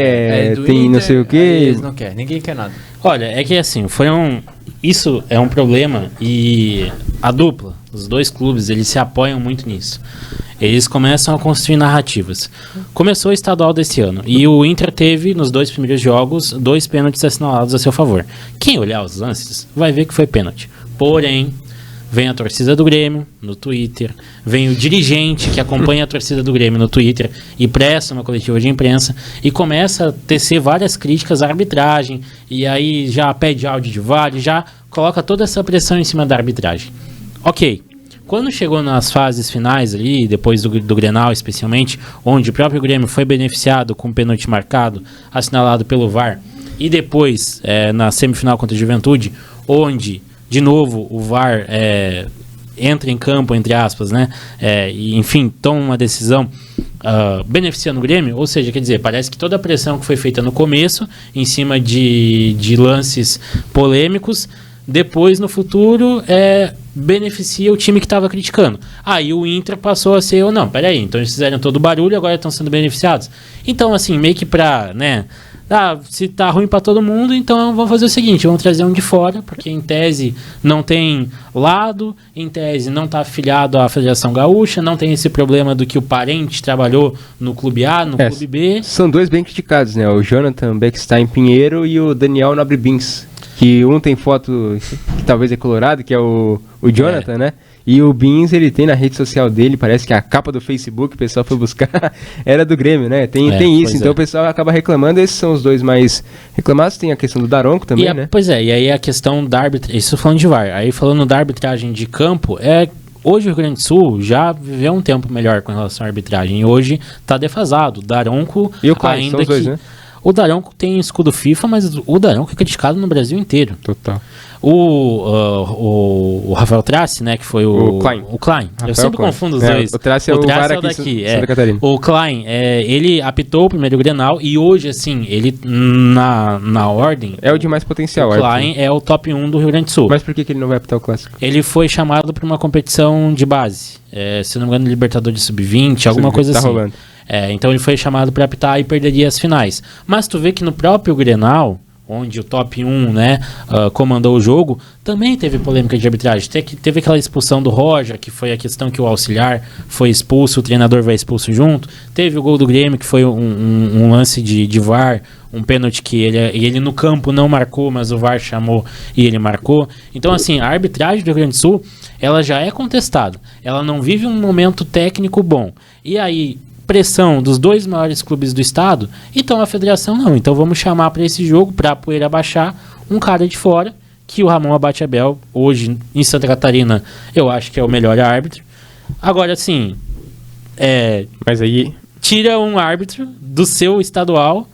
tem Inter, não sei o que. Eles não querem, ninguém quer nada. Olha, é que assim, isso é um problema e a dupla, os dois clubes, eles se apoiam muito nisso. Eles começam a construir narrativas. Começou o estadual desse ano e o Inter teve, nos 2 primeiros jogos, 2 pênaltis assinalados a seu favor. Quem olhar os lances vai ver que foi pênalti. Porém, vem a torcida do Grêmio no Twitter, vem o dirigente que acompanha a torcida do Grêmio no Twitter e presta uma coletiva de imprensa e começa a tecer várias críticas à arbitragem e aí já pede áudio de VAR, já coloca toda essa pressão em cima da arbitragem. Ok, quando chegou nas fases finais ali, depois do Grenal especialmente, onde o próprio Grêmio foi beneficiado com um pênalti marcado, assinalado pelo VAR, e depois na semifinal contra a Juventude, onde de novo o VAR entra em campo, entre aspas, né? E, enfim, toma uma decisão beneficiando o Grêmio, ou seja, quer dizer, parece que toda a pressão que foi feita no começo, em cima de lances polêmicos, depois no futuro beneficia o time que estava criticando. Aí o Inter passou a ser, não, peraí, então eles fizeram todo o barulho e agora estão sendo beneficiados. Então, assim, meio que pra, né... se tá ruim pra todo mundo, então vamos fazer o seguinte, vamos trazer um de fora, porque em tese não tem lado, em tese não tá afiliado à Federação Gaúcha, não tem esse problema do que o parente trabalhou no Clube A, no Clube B. São dois bem criticados, né? O Jonathan Beckstein Pinheiro e o Daniel Nobre Bins, que um tem foto que talvez é colorado, que é o Jonathan, né? E o Bins, ele tem na rede social dele, parece que a capa do Facebook, o pessoal foi buscar, era do Grêmio, né? Tem isso, então o pessoal acaba reclamando, esses são os dois mais reclamados, tem a questão do Daronco também, né? Pois é, e aí a questão da arbitragem, isso falando de VAR, aí falando da arbitragem de campo, hoje o Rio Grande do Sul já viveu um tempo melhor com relação à arbitragem, e hoje tá defasado, o Daronco e o Klein, são os dois, né? O Daronco tem escudo FIFA, mas o Daronco é criticado no Brasil inteiro. Total. O Rafael Trace, né, que foi o Klein. Rafael Eu sempre Klein. confundo os dois. O Trace é o VAR aqui daqui. em Santa Catarina. O Klein, ele apitou o primeiro Grenal e hoje, assim, ele na ordem... É o de mais potencial. O Klein é o top 1 do Rio Grande do Sul. Mas por que ele não vai apitar o Clássico? Ele foi chamado para uma competição de base. Se não me engano, Libertadores Sub-20, alguma coisa tá assim. Rolando. Então ele foi chamado para apitar e perderia as finais. Mas tu vê que no próprio Grenal, onde o top 1, né, comandou o jogo, também teve polêmica de arbitragem. Teve aquela expulsão do Roger, que foi a questão que o auxiliar foi expulso, o treinador vai expulso junto. Teve o gol do Grêmio, que foi um lance de VAR, um pênalti que ele no campo não marcou, mas o VAR chamou e ele marcou. Então, assim, a arbitragem do Rio Grande do Sul, ela já é contestada. Ela não vive um momento técnico bom. E aí, pressão dos dois maiores clubes do estado, então a federação não. Então vamos chamar para esse jogo, para a poeira baixar, um cara de fora, que o Ramon Abate-Abel, hoje em Santa Catarina, eu acho que é o melhor árbitro. Agora, sim, mas aí tira um árbitro do seu estadual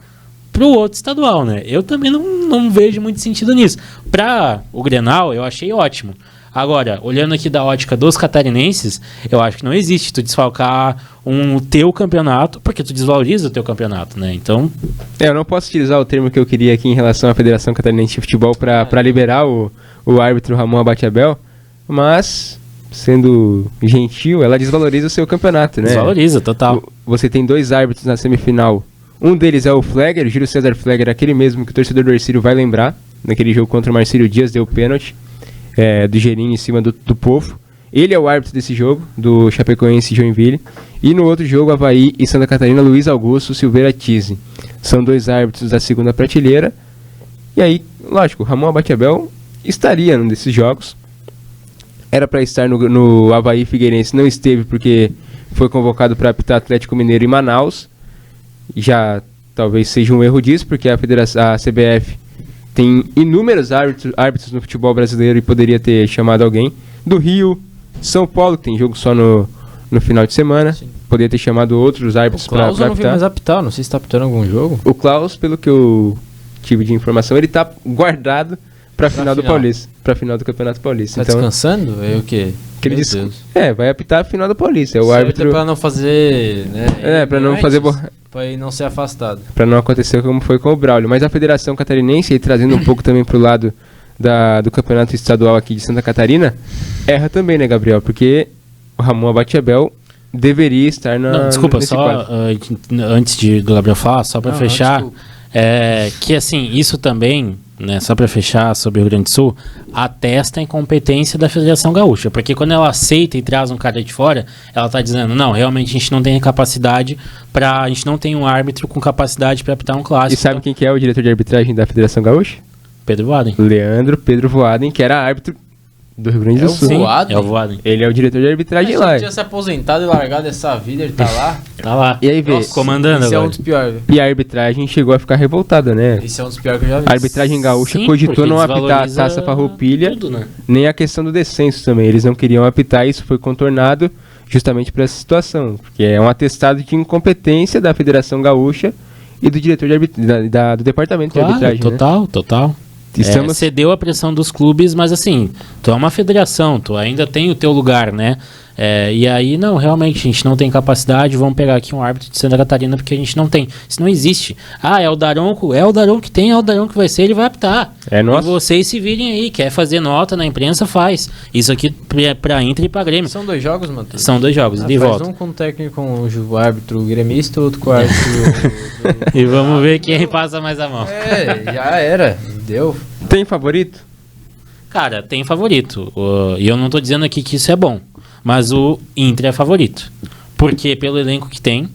pro outro estadual, né? Eu também não vejo muito sentido nisso. Para o Grenal, eu achei ótimo. Agora, olhando aqui da ótica dos catarinenses, eu acho que não existe tu desfalcar o teu campeonato, porque tu desvaloriza o teu campeonato, né? Então... eu não posso utilizar o termo que eu queria aqui em relação à Federação Catarinense de Futebol para liberar o árbitro Ramon Abate-Abel, mas, sendo gentil, ela desvaloriza o seu campeonato, né? Desvaloriza, total. Você tem dois árbitros na semifinal. Um deles é o Flegger, o Júlio César Flegger, aquele mesmo que o torcedor do Ercílio vai lembrar. Naquele jogo contra o Marcílio Dias, deu pênalti. Do Gerinho em cima do Povo. Ele é o árbitro desse jogo, do Chapecoense e Joinville. E no outro jogo, Avaí e Santa Catarina, Luiz Augusto Silveira Tise. São dois árbitros da segunda prateleira. E aí, lógico, Ramon Abate-Abel estaria num desses jogos. Era para estar no Avaí Figueirense, não esteve porque foi convocado para apitar Atlético Mineiro em Manaus. Já talvez seja um erro disso, porque a CBF tem inúmeros árbitros no futebol brasileiro e poderia ter chamado alguém. Do Rio, São Paulo, que tem jogo só no final de semana. Sim. Poderia ter chamado outros árbitros para apitar. O Klaus não vi mais apitar, não sei se está apitando algum jogo. O Klaus, pelo que eu tive de informação, ele está guardado para final do Paulista, para final do Campeonato Paulista. Tá descansando? É o quê? Que ele disse, vai apitar a final do Paulista. É o árbitro para não fazer, né? Para não fazer para ele não ser afastado. Para não acontecer como foi com o Braulio. Mas a Federação Catarinense, aí, trazendo um pouco também pro lado do campeonato estadual aqui de Santa Catarina, erra também, né, Gabriel? Porque o Ramon Abate-Abel deveria estar na... Desculpa, só antes do Gabriel falar, só para fechar, que assim, isso também, né, só para fechar sobre o Rio Grande do Sul, atesta a incompetência da Federação Gaúcha, porque quando ela aceita e traz um cara de fora, ela tá dizendo, não, realmente a gente não tem capacidade a gente não tem um árbitro com capacidade para apitar um clássico. E sabe quem que é o diretor de arbitragem da Federação Gaúcha? Pedro Voaden. Leandro Pedro Voaden, que era árbitro do Rio Grande do Sul. É o Voaden. Ele é o diretor de arbitragem lá. Ele tinha se aposentado e largado essa vida, ele tá lá. Tá lá. E aí vê, comandando esse agora. É um dos piores. E a arbitragem chegou a ficar revoltada, né? Esse é um dos piores que eu já vi. A arbitragem gaúcha cogitou não apitar a Taça Farroupilha, tudo, né? Nem a questão do descenso também. Eles não queriam apitar, isso foi contornado justamente por essa situação, porque é um atestado de incompetência da Federação Gaúcha e do diretor de do departamento de arbitragem. Total. Cedeu a pressão dos clubes, mas assim, tu é uma federação, tu ainda tem o teu lugar, né? E aí, não, realmente, a gente não tem capacidade, vamos pegar aqui um árbitro de Santa Catarina, porque a gente não tem. Isso não existe. É o Daronco que tem, é o Daronco que vai ser, ele vai apitar. É nosso. E vocês se virem aí, quer fazer nota na imprensa, faz. Isso aqui pra Inter e pra Grêmio. São 2 jogos, Matheus? São 2 jogos, de volta. Um com o técnico, com o árbitro gremista, outro com o árbitro... E vamos ver quem passa mais a mão. Já era, deu. Tem favorito? Cara, tem favorito. E eu não tô dizendo aqui que isso é bom. Mas o Inter é favorito. Porque pelo elenco que tem,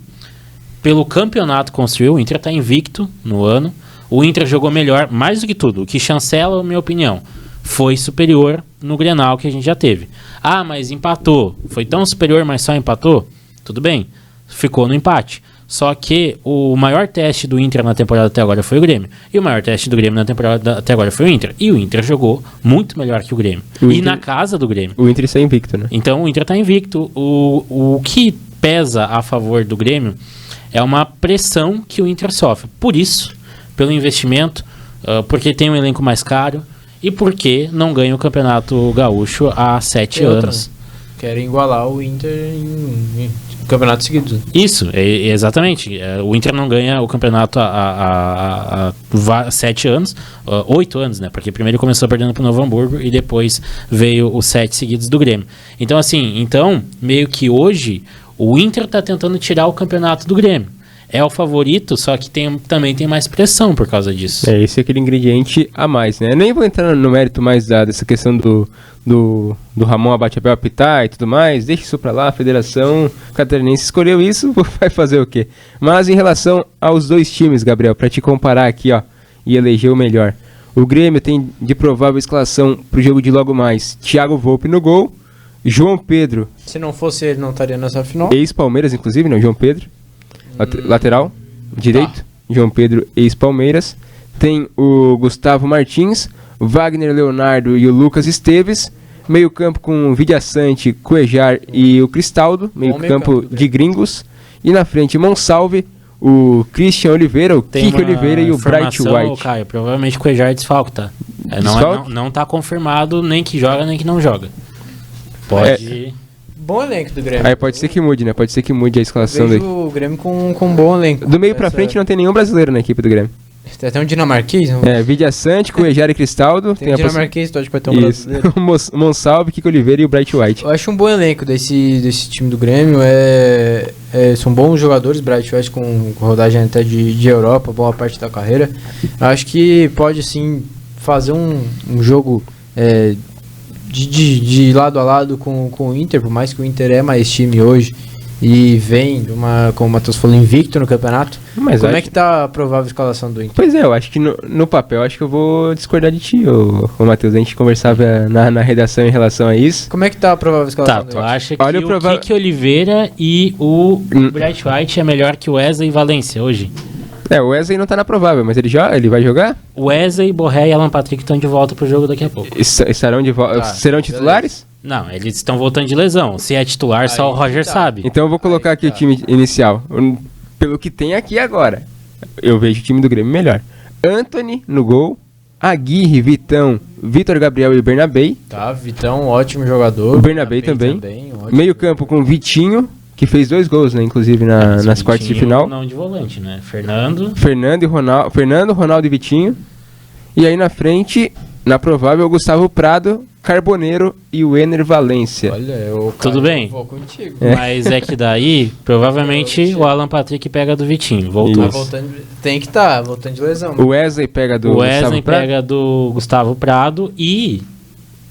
pelo campeonato construiu, o Inter tá invicto no ano. O Inter jogou melhor, mais do que tudo. O que chancela, a minha opinião, foi superior no Grenal que a gente já teve. Mas empatou. Foi tão superior, mas só empatou? Tudo bem. Ficou no empate. Só que o maior teste do Inter na temporada até agora foi o Grêmio. E o maior teste do Grêmio na temporada até agora foi o Inter. E o Inter jogou muito melhor que o Grêmio. Na casa do Grêmio. O Inter está invicto, né? Então o Inter está invicto. O que pesa a favor do Grêmio é uma pressão que o Inter sofre. Por isso pelo investimento, porque tem um elenco mais caro e porque não ganha o Campeonato Gaúcho há 7 anos. Querem igualar o Inter em campeonatos seguidos. Isso, exatamente. O Inter não ganha o campeonato há 7 anos, 8 anos, né? Porque primeiro começou perdendo pro Novo Hamburgo e depois veio os 7 seguidos do Grêmio. Então, assim, meio que hoje o Inter tá tentando tirar o campeonato do Grêmio. É o favorito, só que também tem mais pressão por causa disso. Esse é aquele ingrediente a mais, né? Eu nem vou entrar no mérito mais dessa questão do Ramon Abate-Abel apitar e tudo mais. Deixa isso pra lá, a Federação Catarinense escolheu isso, vai fazer o quê? Mas em relação aos dois times, Gabriel, pra te comparar aqui, ó, e eleger o melhor. O Grêmio tem de provável escalação pro jogo de logo mais Thiago Volpe no gol, João Pedro... Se não fosse ele, não estaria nessa final. Ex-Palmeiras, inclusive, não, João Pedro. Lateral direito, João Pedro, ex-Palmeiras. Tem o Gustavo Martins, Wagner Leonardo e o Lucas Esteves. Meio campo com Vidia Sante, Cuejar e o Cristaldo. Meio campo de gringos. E na frente Monsalve, o Christian Oliveira, o Kike Oliveira e o Bright White. Caio, provavelmente o Cuejar é desfalco, tá? Não tá confirmado nem que joga nem que não joga. Pode... Bom elenco do Grêmio. Aí pode ser que mude, né? Pode ser que mude a escalação dele. O Grêmio com um bom elenco. Do meio pra frente não tem nenhum brasileiro na equipe do Grêmio. Tem até um dinamarquês? Vidia Sante, Cuejar e Cristaldo. Tem um dinamarquês, pode ter um brasileiro. Monsalve, Kiko Oliveira e o Bright White. Eu acho um bom elenco desse time do Grêmio. São bons jogadores, Bright White com rodagem até de Europa, boa parte da carreira. Eu acho que pode sim fazer um jogo... De lado a lado com o Inter, por mais que o Inter é mais time hoje e vem, como o Matheus falou, invicto no campeonato. Mas como é que tá a provável escalação do Inter? Pois é, eu acho que no papel, acho que eu vou discordar de ti, ô Matheus. A gente conversava na redação em relação a isso. Como é que tá a provável escalação do Inter? Tu acha que o Kike Oliveira e o Bright White é melhor que o Wesley e Valência hoje? O Wesley não tá na provável, mas ele vai jogar? Wesley, Borré e Alan Patrick estão de volta pro jogo daqui a pouco. Estarão de volta. Serão titulares? Não, eles estão voltando de lesão. Se é titular, só o Roger sabe. Então eu vou colocar aqui o time inicial. Pelo que tem aqui agora, eu vejo o time do Grêmio melhor. Antony no gol, Aguirre, Vitão, Vitor Gabriel e Bernabei. Tá, Vitão, ótimo jogador. O Bernabei também. Meio campo com Vitinho, que fez 2 gols, né, inclusive nas quartas de final. Não de volante, né? Fernando e Ronaldo. Fernando, Ronaldo e Vitinho. E aí na frente, na provável, o Gustavo Prado, Carboneiro e o Ener Valência. Olha, tudo bem. Vou contigo. Mas é que daí, provavelmente, o Alan Patrick pega do Vitinho. Voltou. Tem que estar, voltando de lesão. O Wesley pega do Gustavo Prado. Pega do Gustavo Prado e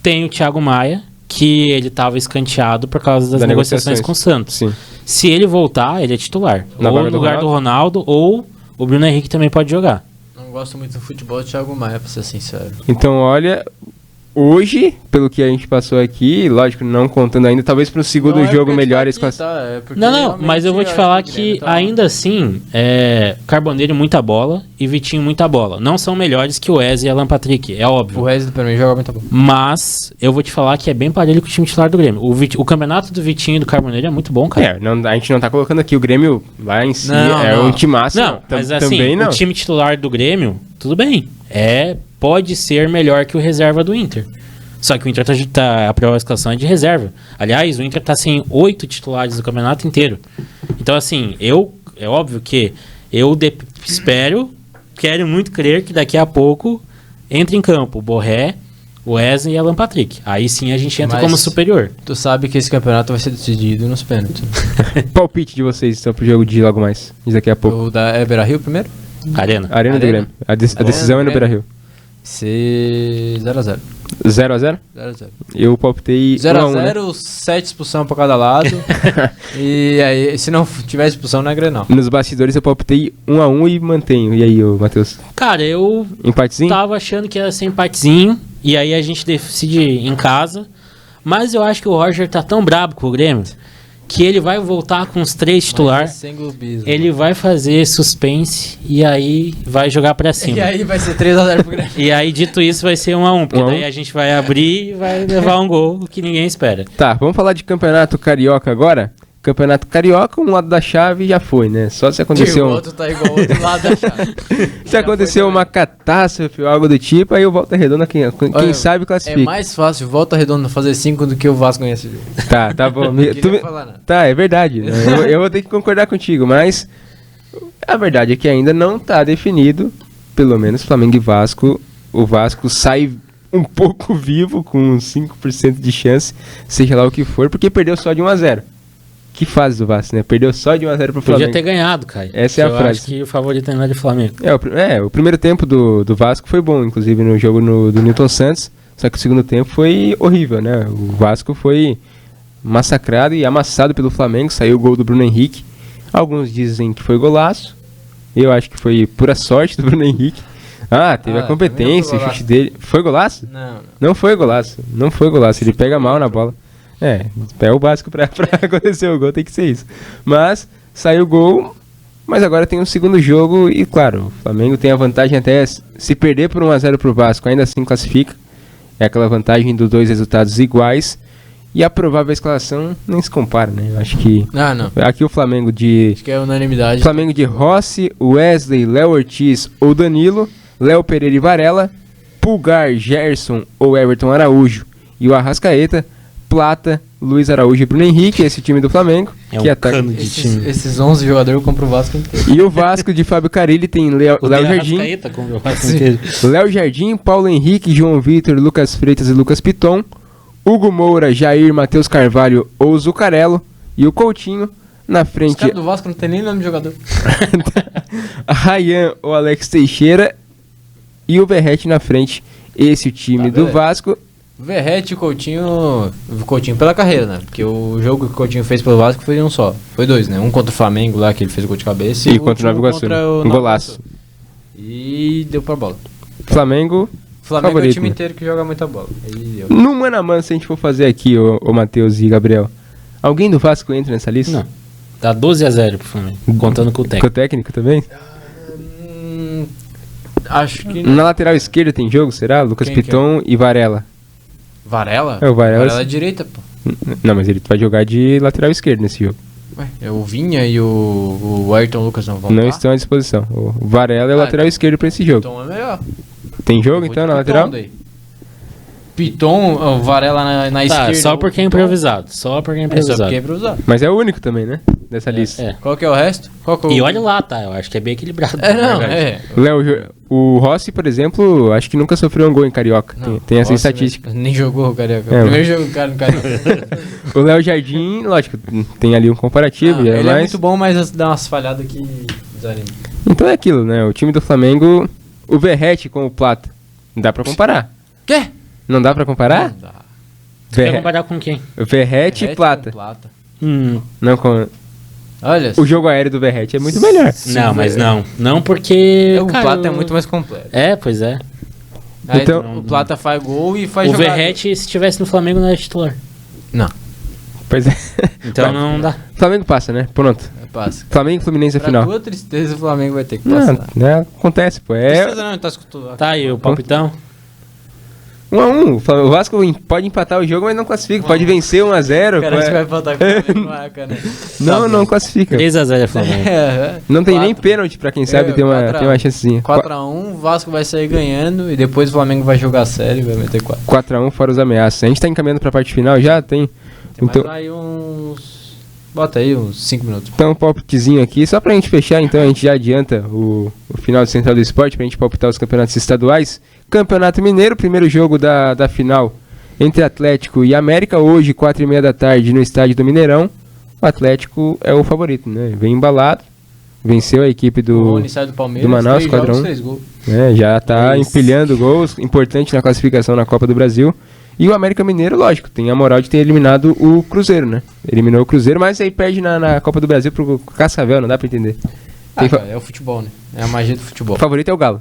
tem o Thiago Maia, que ele estava escanteado por causa das negociações com o Santos. Sim. Se ele voltar, ele é titular. Ou no lugar do Ronaldo, ou o Bruno Henrique também pode jogar. Não gosto muito do futebol do Thiago Maia, pra ser sincero. Então, olha, hoje, pelo que a gente passou aqui, lógico, não contando ainda, talvez para o segundo jogo melhor esse Não, mas eu vou te falar que ainda assim, Carboneiro muita bola e Vitinho muita bola. Não são melhores que o Wesley e Alan Patrick, é óbvio. O Wesley pra mim joga muita bola. Mas eu vou te falar que é bem parelho com o time titular do Grêmio. O campeonato do Vitinho e do Carboneiro é muito bom, cara. A gente não tá colocando aqui o Grêmio lá em si, um time máximo. Não, mas assim, o time titular do Grêmio, tudo bem, pode ser melhor que o reserva do Inter. Só que o Inter a provável escalação é de reserva. Aliás, o Inter tá sem 8 titulares do campeonato inteiro. Então, assim, é óbvio que eu quero muito crer que daqui a pouco entre em campo o Borré, o Wesley e Alan Patrick. Aí sim a gente entra como superior. Tu sabe que esse campeonato vai ser decidido nos pênaltis. Palpite de vocês então pro jogo de logo mais, daqui a pouco. O da Beira-Rio primeiro? Arena do Grêmio. A decisão é no Beira-Rio. Ser 0x0. 0x0? 0x0. Eu palpitei 0x0, 7 expulsão pra cada lado. E aí, se não tiver expulsão, não é Grenal. Nos bastidores eu palpitei 1x1 e mantenho. E aí, Matheus? Cara, eu empatezinho? Tava achando que ia ser empatezinho. E aí a gente decide em casa. Mas eu acho que o Roger tá tão brabo com o Grêmio que ele vai voltar com os 3 titulares. Ele vai fazer suspense e aí vai jogar pra cima. E aí vai ser 3x0 pro Grêmio. E aí, dito isso, vai ser 1x1. Porque daí a gente vai abrir e vai levar um gol que ninguém espera. Tá, vamos falar de Campeonato Carioca agora. Campeonato Carioca, um lado da chave já foi, né? Só se O aconteceu, outro tá igual o outro lado da chave. se Já aconteceu foi uma catástrofe ou algo do tipo, aí o Volta Redonda, quem Olha, sabe, classifica. É mais fácil Volta Redonda fazer 5 do que o Vasco ganhar esse jogo. Tá bom. Não queria falar nada. Tá, é verdade. Eu vou ter que concordar contigo, mas a verdade é que ainda não tá definido, pelo menos Flamengo e Vasco. O Vasco sai um pouco vivo, com 5% de chance, seja lá o que for, porque perdeu só de 1-0. Que fase do Vasco, né? Perdeu só de 1-0 pro Flamengo. Podia ter ganhado, Caio. Essa é a eu frase. acho que o favorito ainda é de Flamengo. O primeiro tempo do Vasco foi bom, inclusive no jogo do Newton Santos, só que o segundo tempo foi horrível, né? O Vasco foi massacrado e amassado pelo Flamengo, saiu o gol do Bruno Henrique. Alguns dizem que foi golaço, eu acho que foi pura sorte do Bruno Henrique. Teve a competência, o chute dele. Foi golaço? Não foi golaço. Não foi golaço. Ele pega mal na bola. É o básico pra acontecer o gol, tem que ser isso. Mas saiu o gol, mas agora tem um segundo jogo e, claro, o Flamengo tem a vantagem até se perder por 1-0 pro Vasco, ainda assim classifica. É aquela vantagem dos dois resultados iguais. E a provável escalação nem se compara, né? Eu acho que Não. aqui o Flamengo de... Acho que é unanimidade. Flamengo de Rossi, Wesley, Léo Ortiz ou Danilo, Léo Pereira e Varela, Pulgar, Gerson ou Everton Araújo e o Arrascaeta, Plata, Luiz Araújo e Bruno Henrique, esse time do Flamengo. É um que ataca. cano de time. Esses 11 jogadores compram o Vasco inteiro. E o Vasco de Fábio Carille tem Léo Jardim, Arrascaeta com o Vasco inteiro. Léo Jardim, Paulo Henrique, João Vitor, Lucas Freitas e Lucas Piton, Hugo Moura, Jair, Matheus Carvalho ou Zucarello e o Coutinho na Os frente. caras do Vasco não tem nem nome de jogador. Ryan ou Alex Teixeira e o Verrete na frente. Esse o time do beleza. Vasco. Verrete e Coutinho pela carreira, né? Porque o jogo que o Coutinho fez pelo Vasco foi um só. Foi 2, né? Um contra o Flamengo lá, que ele fez o gol de cabeça. E contra o Nova Iguaçu. Um golaço. E deu pra bola. Flamengo Flamengo é o favorito, time né? inteiro que joga muita bola. Aí deu. No mano a mano, se a gente for fazer aqui, o Matheus e Gabriel, alguém do Vasco entra nessa lista? Não. Tá 12-0 pro Flamengo, contando com o Com o técnico. técnico também? Acho que... Na lateral esquerda tem jogo, será? Lucas Quem que Piton e Varela. Varela? É, o Varela é direita, pô. Não, mas ele vai jogar de lateral esquerdo nesse jogo. Ué, é o Vinha e o Ayrton Lucas não vão Não lá? estão à disposição. O Varela é o lateral então- esquerdo pra esse jogo. Então é melhor. Tem jogo Eu vou então de na Piton lateral? daí. Piton, o Varela na Tá, esquerda. só o porque é Piton. improvisado. Só porque é É, só improvisado. porque é improvisado. Mas é o único também, né? Dessa lista. É. Qual que é o resto? Qual que é o... E olha lá, tá? Eu acho que é bem equilibrado. É, na não, verdade. é. O Rossi, por exemplo, acho que nunca sofreu um gol em Carioca. Não, Tem essa nossa, estatística. velho, nem jogou o Carioca. É, O primeiro jogo do cara no Carioca. O Léo Jardim, lógico, tem ali um comparativo. Não, é ele é mais... muito bom, mas dá umas falhadas que desanima. Então é aquilo, né? O time do Flamengo, o Verrete com o Plata. Não dá pra comparar. Quê? Não dá pra comparar? Não dá. Quer comparar com quem? Verrete e Rete Plata. com Plata. Não, com... Olha, O jogo aéreo do Verrete é muito melhor. Não, mas não. Não porque... o cara, Plata é muito mais completo. É, pois é. Aí Então- o Plata faz gol e faz O jogada. Verrete, se estivesse no Flamengo, não era titular. Não, Pois é. Então Vai. não dá. Flamengo passa, né? Pronto. passa. Flamengo e Fluminense é Pra final. tua tristeza, o Flamengo vai ter que Não, passar. né? Acontece, pô. É Tristeza não, tá escutando. Tá aí, o palpitão. 1-1. O Vasco pode empatar o jogo, mas não classifica. Pode vencer 1-0. Cara, você vai botar com o Flamengo marca, né? Não, não classifica. 3x0 é Flamengo. Não tem nem Quatro. pênalti pra quem sabe ter uma chancezinha. 4x1, o Vasco vai sair ganhando e depois o Flamengo vai jogar sério e vai meter 4. 4-1 fora os ameaças. A gente tá encaminhando pra parte final já? Tem. Tem Então, mais aí uns... Bota aí uns 5 minutos. então um palpitezinho aqui. Só pra gente fechar, então, a gente já adianta o final do Central do Esporte pra gente palpitar os campeonatos estaduais. Campeonato Mineiro, primeiro jogo da final entre Atlético e América. Hoje, 4h30 da tarde, no estádio do Mineirão. O Atlético é o favorito, né? Vem embalado. Venceu a equipe O do... Rony sai do Palmeiras, do Manaus, 3 jogos, 4x1. 3 gols. Já tá Isso. empilhando gols, importante na classificação na Copa do Brasil. E o América Mineiro, lógico, tem a moral de ter eliminado o Cruzeiro, né? Eliminou o Cruzeiro, mas aí perde na Copa do Brasil pro Cascavel, não dá pra entender. Tem Cara, é o futebol, né? É a magia do futebol. O favorito é o Galo.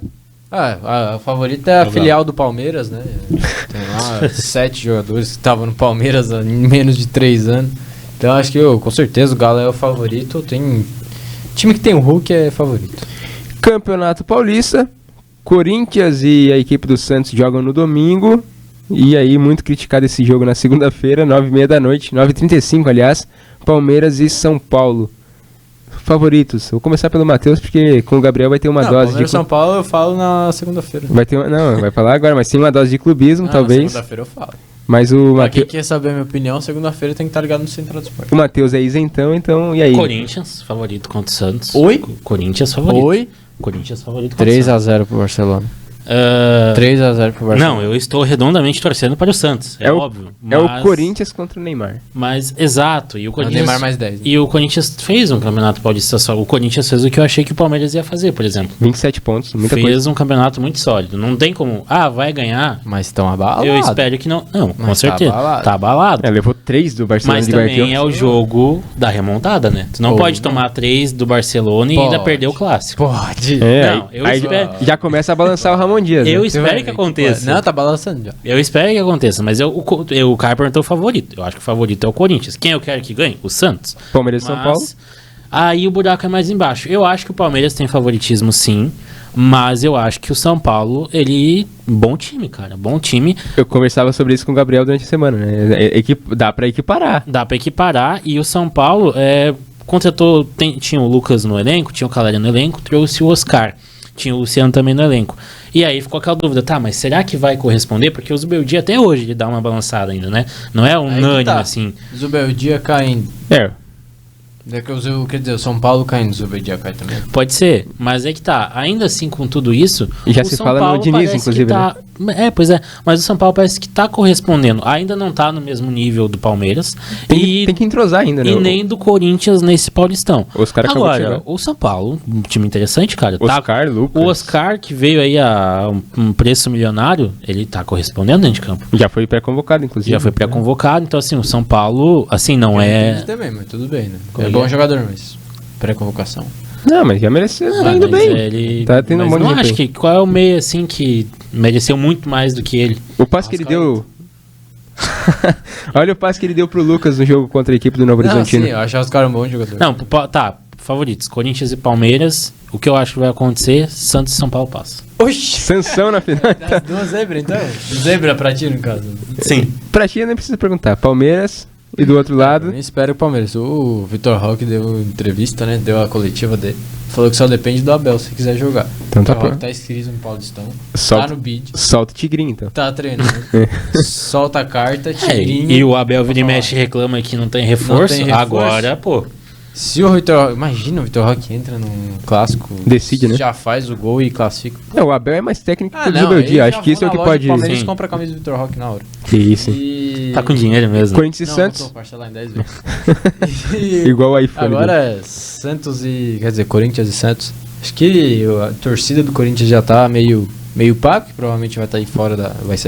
A favorita é a filial do Palmeiras, né? Tem lá 7 jogadores que estavam no Palmeiras há menos de 3 anos. Então acho que com certeza o Galo é o favorito. Tem time que tem o Hulk é favorito. Campeonato Paulista, Corinthians e a equipe do Santos jogam no domingo. E aí, muito criticado esse jogo na segunda-feira, 9h30 da noite, 9h35, aliás. Palmeiras e São Paulo. Favoritos. Vou começar pelo Matheus, porque com o Gabriel vai ter uma dose Palmeiras de... São Paulo eu falo na segunda-feira. Não, vai falar agora, mas tem uma dose de clubismo, talvez. Na segunda-feira eu falo. Mas o Pra quem Matheus... quer saber a minha opinião, segunda-feira tem que estar ligado no Central do Esporte. O Matheus é isentão, então, e aí? Corinthians, favorito contra o Santos. Oi? Corinthians, favorito. Oi? Corinthians, favorito contra o Santos. 3x0 pro Barcelona. Ah, 3x0 pro Barcelona. não, eu estou redondamente torcendo para o Santos, é o- óbvio. É o mas- Corinthians contra o Neymar. Mas, exato, e o O Corinthians... Neymar mais 10. Né? E o Corinthians fez um campeonato paulista só. O Corinthians fez o que eu achei que o Palmeiras ia fazer, por exemplo. 27 pontos, muita fez coisa. um campeonato muito sólido. Não tem como, vai ganhar. Mas estão abalados. Eu espero que não. Não, com Mas certeza. Tá abalado. Levou 3 do Barcelona Mas de também Guardiola. é o jogo da remontada, né? Tu não Pô, pode não. tomar 3 do Barcelona e ainda Pode. perder o clássico. Pode. Não, eu aí espero- já começa a balançar o Ramon Dias. Eu né? espero que aconteça. Não, tá balançando já. Eu espero que aconteça, mas o Caio perguntou o favorito. Eu acho que o favorito é o Corinthians. Quem eu quero que ganhe? O Santos. Palmeiras e São Paulo. Aí o buraco é mais embaixo. Eu acho que o Palmeiras tem favoritismo, sim. Mas eu acho que o São Paulo, bom time, cara. Bom time. Eu conversava sobre isso com o Gabriel durante a semana, né? Dá pra equiparar. Dá pra equiparar. E o São Paulo contratou. Tinha o Lucas no elenco, tinha o Caleri no elenco, trouxe o Oscar. Tinha o Luciano também no elenco. E aí ficou aquela dúvida, mas será que vai corresponder? Porque o Zubeldia até hoje ele dá uma balançada ainda, né? Não é unânime assim. Zubeldia caindo. É, Quer dizer, o São Paulo caindo, o Zubeldia cai também. Pode ser, mas é que tá. Ainda assim, com tudo isso. E já o se São fala no Paulo Diniz, parece inclusive, que tá, pois é. Mas o São Paulo parece que tá correspondendo. Ainda não tá no mesmo nível do Palmeiras. tem que entrosar ainda, né? E nem do Corinthians nesse Paulistão. O Oscar acabou de Agora, chegar. o São Paulo, um time interessante, cara. Oscar, Lucas. O Oscar, que veio aí a um preço milionário, ele tá correspondendo dentro de campo. Já foi pré-convocado, inclusive. Já foi pré-convocado. Então, assim, o São Paulo, assim, não é. Também, mas tudo bem, né? É Ele bom é- jogador, mas pré-convocação. Não, mas já mereceu, tá indo Mas bem. Ele, Tá tendo um mas monte de não acho desempenho. que qual é o meio assim que mereceu muito mais do que ele. O passe que ele deu... Olha o passe que ele deu pro Lucas no jogo contra a equipe do Novo Não, Horizontino. sim, eu acho os caras um bom jogador. Não, tá, favoritos, Corinthians e Palmeiras. O que eu acho que vai acontecer, Santos e São Paulo passa. Oxi! Sansão na final. Das duas zebras, então? Zebra pra ti, no caso. Sim. Pra ti nem precisa perguntar. Palmeiras e do outro lado... Eu espero o Palmeiras. O Vitor Roque deu entrevista, né? Deu a coletiva dele. Falou que só depende do Abel se quiser jogar. Então tá o Vitor Roque bom. tá inscrito no Paulistão. Solta- Tá no bid. Solta o Tigrinho, então. Tá treinando. Solta a carta, tigrinho. E o Abel vira e Pra falar. mexe e reclama que não tem reforço. Não tem reforço. Agora, pô. Se o Vitor Roque... Imagina o Vitor Roque entra num clássico. Decide, né? Já faz o gol e classifica. Não, o Abel é mais técnico que o aí Zubeldia. já Acho que isso é o vou que na loja pode... do Palmeiras Sim. compra a camisa do Vitor Roque na hora. Que isso. E... Tá com dinheiro mesmo. Corinthians e Não, Santos, eu tô parcelar em 10 vezes. igual o iPhone. Agora é Santos e... Quer dizer, Corinthians e Santos. Acho que a torcida do Corinthians já tá meio pá, que provavelmente vai sair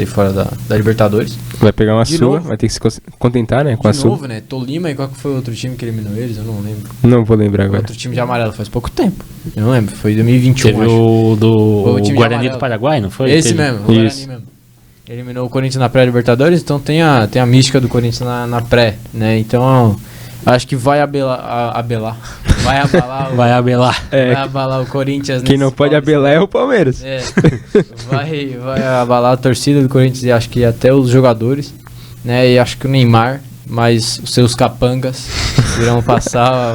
fora da Libertadores. Vai pegar uma De sua, novo. vai ter que se contentar, né? Com a De sua. novo, né? Tolima e qual que foi o outro time que eliminou eles? Eu não lembro. Não vou lembrar agora. Outro time de amarelo faz pouco tempo. Eu não lembro. Foi 2021, Teve acho. o do Foi o time de Guarani amarelo. do Paraguai, não foi? Esse Teve- mesmo, o Guarani Isso. mesmo. Eliminou o Corinthians na pré-Libertadores, então tem a mística do Corinthians na pré, né? Então, acho que vai abelar. Vai abalar o, Vai abelar. É, vai abalar o Corinthians. quem nesse não pode Paulistão. abelar é o Palmeiras. É, vai abalar a torcida do Corinthians e acho que até os jogadores, né? E acho que o Neymar, mas os seus capangas irão passar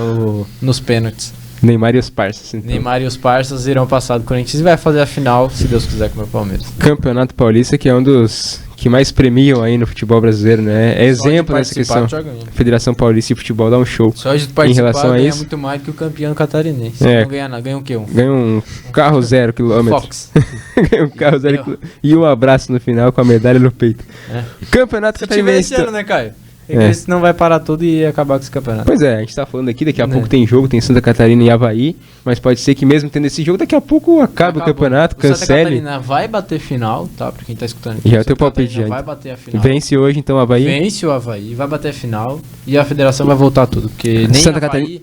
nos pênaltis. Neymar e os parças. Então. Neymar e os parças irão passar do Corinthians e vai fazer a final, se Deus quiser, com o meu Palmeiras. Campeonato Paulista, que é um dos que mais premiam aí no futebol brasileiro, né? É Só de exemplo nessa participar, questão. já ganhou. Federação Paulista de Futebol dá um show. Só de participar relação a ganha isso- muito mais que o campeão catarinense. É. Não ganha nada, ganha o quê? Ganha um carro 0 quilômetro. Fox. Ganha um carro 0 Entendeu? quilômetro. E um abraço no final com a medalha no peito. É. Campeonato Se tiver Catarinense. esse ano, né, Caio? É. Esse não vai parar tudo e acabar com esse campeonato. Pois é, a gente tá falando aqui, daqui a É. pouco tem jogo, tem Santa Catarina e Avaí, mas pode ser que mesmo tendo esse jogo, daqui a pouco acabe o Acabou. campeonato, O Santa cancele. Catarina vai bater final, tá? Pra quem tá escutando aqui. Já é o Santa teu palpite, Catarina já. vai bater a final. Vence hoje então o Avaí. Vence o Avaí, vai bater a final e a federação vai voltar tudo. Porque nem Santa Avaí,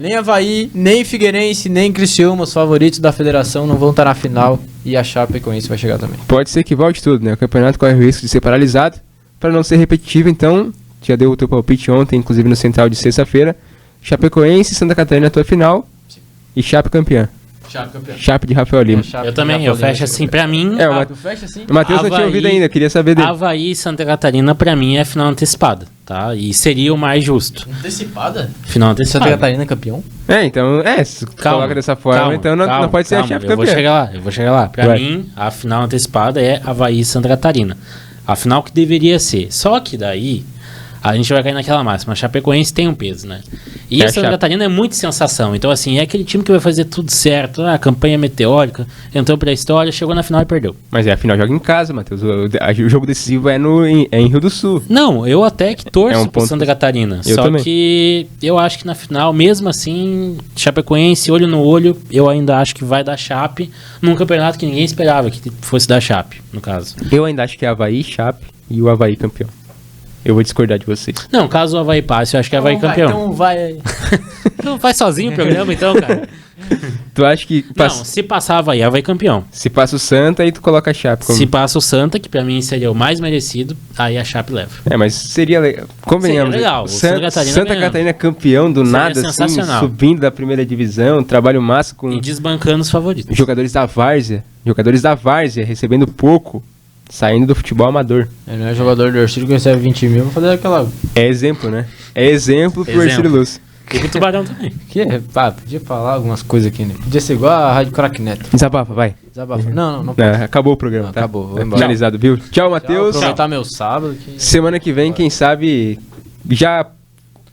nem Avaí, nem Figueirense, nem Criciúma, os favoritos da federação, não vão estar na final e a Chapecoense vai chegar também. Pode ser que volte tudo, né? O campeonato corre o risco de ser paralisado. Para não ser repetitivo, então, já deu o teu palpite ontem, inclusive no Central de sexta-feira. Chapecoense, Santa Catarina, tua final. Sim. E Chape campeã. Chape campeão. Chape de Rafael Lima. Eu também, eu fecho assim, pra mim, É, o Tu fecha assim? Matheus não tinha Avaí- ouvido ainda, queria saber dele. Avaí e Santa Catarina, pra mim, é final antecipada. tá? E seria o mais justo. Antecipada? Final Santa antecipada. Catarina campeão? Então, se coloca dessa forma, então não pode ser a chave eu vou campeã. chegar lá. Pra Vai. mim, a final antecipada é Avaí e Santa Catarina. A final que deveria ser. Só que daí, a gente vai cair naquela máxima. A Chapecoense tem um peso, né? E É a a Santa Chape. Catarina é muito sensação. Então, assim, é aquele time que vai fazer tudo certo. A campanha meteórica, entrou pra história, chegou na final e perdeu. Mas afinal joga em casa, Matheus. O jogo decisivo é em Rio do Sul. Não, eu até que torço É um pro ponto- Santa Catarina. Eu Só também. que eu acho que na final, mesmo assim, Chapecoense, olho no olho, eu ainda acho que vai dar Chape num campeonato que ninguém esperava que fosse dar Chape, no caso. Eu ainda acho que é Avaí, Chape e o Avaí campeão. Eu vou discordar de vocês. Não, caso o Avaí passe, eu acho que é Avaí campeão. Então vai aí. Não faz sozinho o programa, então, cara. Tu acha que Não, se passar Avaí campeão. se passa o Santa, aí tu coloca a Chape como... Se passa o Santa, que pra mim seria o mais merecido, aí a Chape leva. Mas seria legal. Convenhamos. Seria legal, o Santa Catarina Santa ganhando. Catarina campeão do Seria nada, assim, sensacional. subindo da primeira divisão, trabalho massa com E desbancando os favoritos. jogadores da várzea recebendo pouco, saindo do futebol amador. Ele não é jogador do Ercílio que recebe 20 mil, vou fazer aquela... É exemplo, né? É exemplo pro Exemplo. Ercílio Luz. E pro Tubarão também. Podia falar algumas coisas aqui, né? Podia ser igual a Rádio Crack Neto. Desabafa, vai. Desabafa. Não. Não, acabou o programa, Não, tá? acabou, vou É embora. finalizado, viu? Tchau, Matheus. Aproveitar meu sábado. Semana que vem, quem sabe, já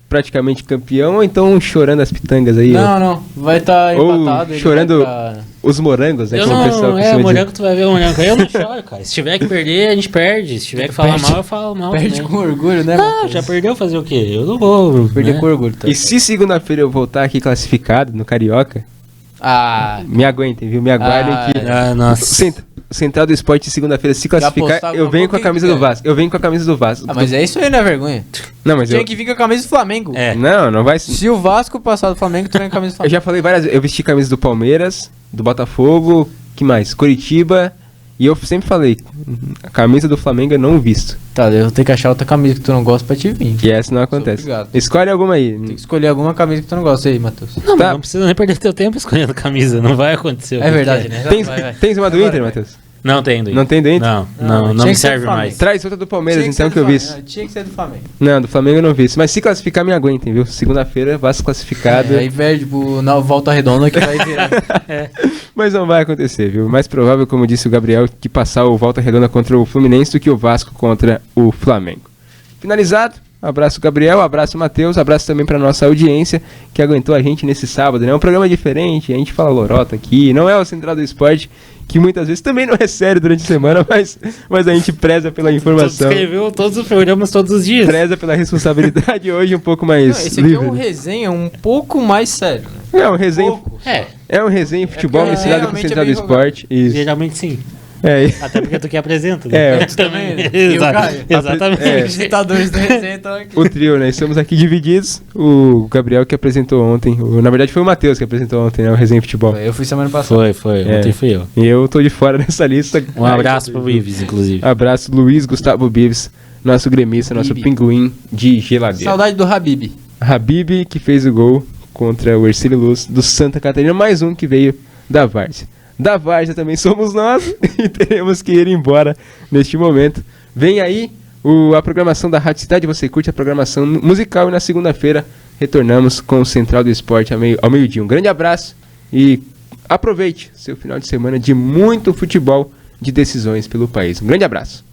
praticamente campeão, ou então chorando as pitangas aí. ó. Não. Vai estar Ou empatado. ele chorando- vai pra- Os morangos, né? Eu como o pessoal não, costuma o dizer. morango tu vai ver o morango. Eu não choro, cara. Se tiver que perder, a gente perde. Se tiver que falar Perde. mal, eu falo mal. Perde também. com orgulho, né, Ah, Matheus? já perdeu fazer o quê? Eu não vou. Perder né? com orgulho, tá? E se segunda-feira eu voltar aqui classificado no Carioca, Ah, me aguentem, viu? Me aguardem Ah, que Ah, o nossa. Central do Esporte segunda-feira se classificar, apostar eu venho alguma com a coisa camisa que do quer. Vasco. Eu venho com a camisa do Vasco. mas é isso aí, né, vergonha? Não, mas Tinha eu... que vir com a camisa do Flamengo. É. Não vai... Se o Vasco passar do Flamengo, tu vem com a camisa do Eu Flamengo. já falei várias vezes, eu vesti camisa do Palmeiras, do Botafogo, que mais? Curitiba, e eu sempre falei, a camisa do Flamengo eu não visto. Tá, eu vou ter que achar outra camisa que tu não gosta pra te vir. E essa não acontece. obrigado. Escolhe alguma aí. Tem que escolher alguma camisa que tu não gosta aí, Matheus. Não, Tá. mas não precisa nem perder teu tempo escolhendo camisa. Não vai acontecer. o É que verdade, quer. né? Tens, Vai. tens uma do Agora Inter, vai. Matheus? Não tem do Inter. Não tem do Inter? Não tinha me que ser serve do Flamengo. mais. Traz outra do Palmeiras, Tinha que então, ser que eu do vi. Flamengo. Tinha que ser do Flamengo. Não, do Flamengo eu não vi. Mas se classificar, me aguentem, viu? Segunda-feira, Vasco classificado. Aí perde na volta redonda que vai virar. Mas não vai acontecer, viu? Mais provável, como disse o Gabriel, que passar o Volta Redonda contra o Fluminense do que o Vasco contra o Flamengo. Finalizado. Abraço, Gabriel. Abraço, Matheus. Abraço também pra nossa audiência que aguentou a gente nesse sábado, né? É um programa diferente. A gente fala lorota aqui. Não é o Central do Esporte, que muitas vezes também não é sério durante a semana, mas a gente preza pela Tu informação. escreveu todos os programas todos os dias. Preza pela responsabilidade. Hoje um pouco mais Não, esse aqui livre. é um resenha um pouco mais sério, né? É um resenha. Pouco. É um resenha futebol porque misturado com realmente é Central do bem jogado. Esporte. Isso. Geralmente sim. É, Até porque tu que apresenta. Né? É, tu também, né? E o Exa- Caio. Exatamente. É. Os ditadores do resenha estão aqui. o trio, né? Estamos aqui divididos. O Gabriel que apresentou ontem. Na verdade foi o Matheus que apresentou ontem, né? O Resenha Futebol. Eu fui semana passada. Foi. É. Ontem fui eu. E eu tô de fora dessa lista. Um abraço pro Ives, inclusive. Abraço, Luiz Gustavo Bives, nosso gremista, nosso Bibi. pinguim de geladeira. Saudade do Habib. Habib, que fez o gol contra o Ercílio Luz do Santa Catarina. Mais um que veio da Várzea. Da Várzea também somos nós e teremos que ir embora neste momento. Vem aí a programação da Rádio Cidade. Você curte a programação musical e na segunda-feira retornamos com o Central do Esporte ao meio-dia. Um grande abraço e aproveite seu final de semana de muito futebol de decisões pelo país. Um grande abraço.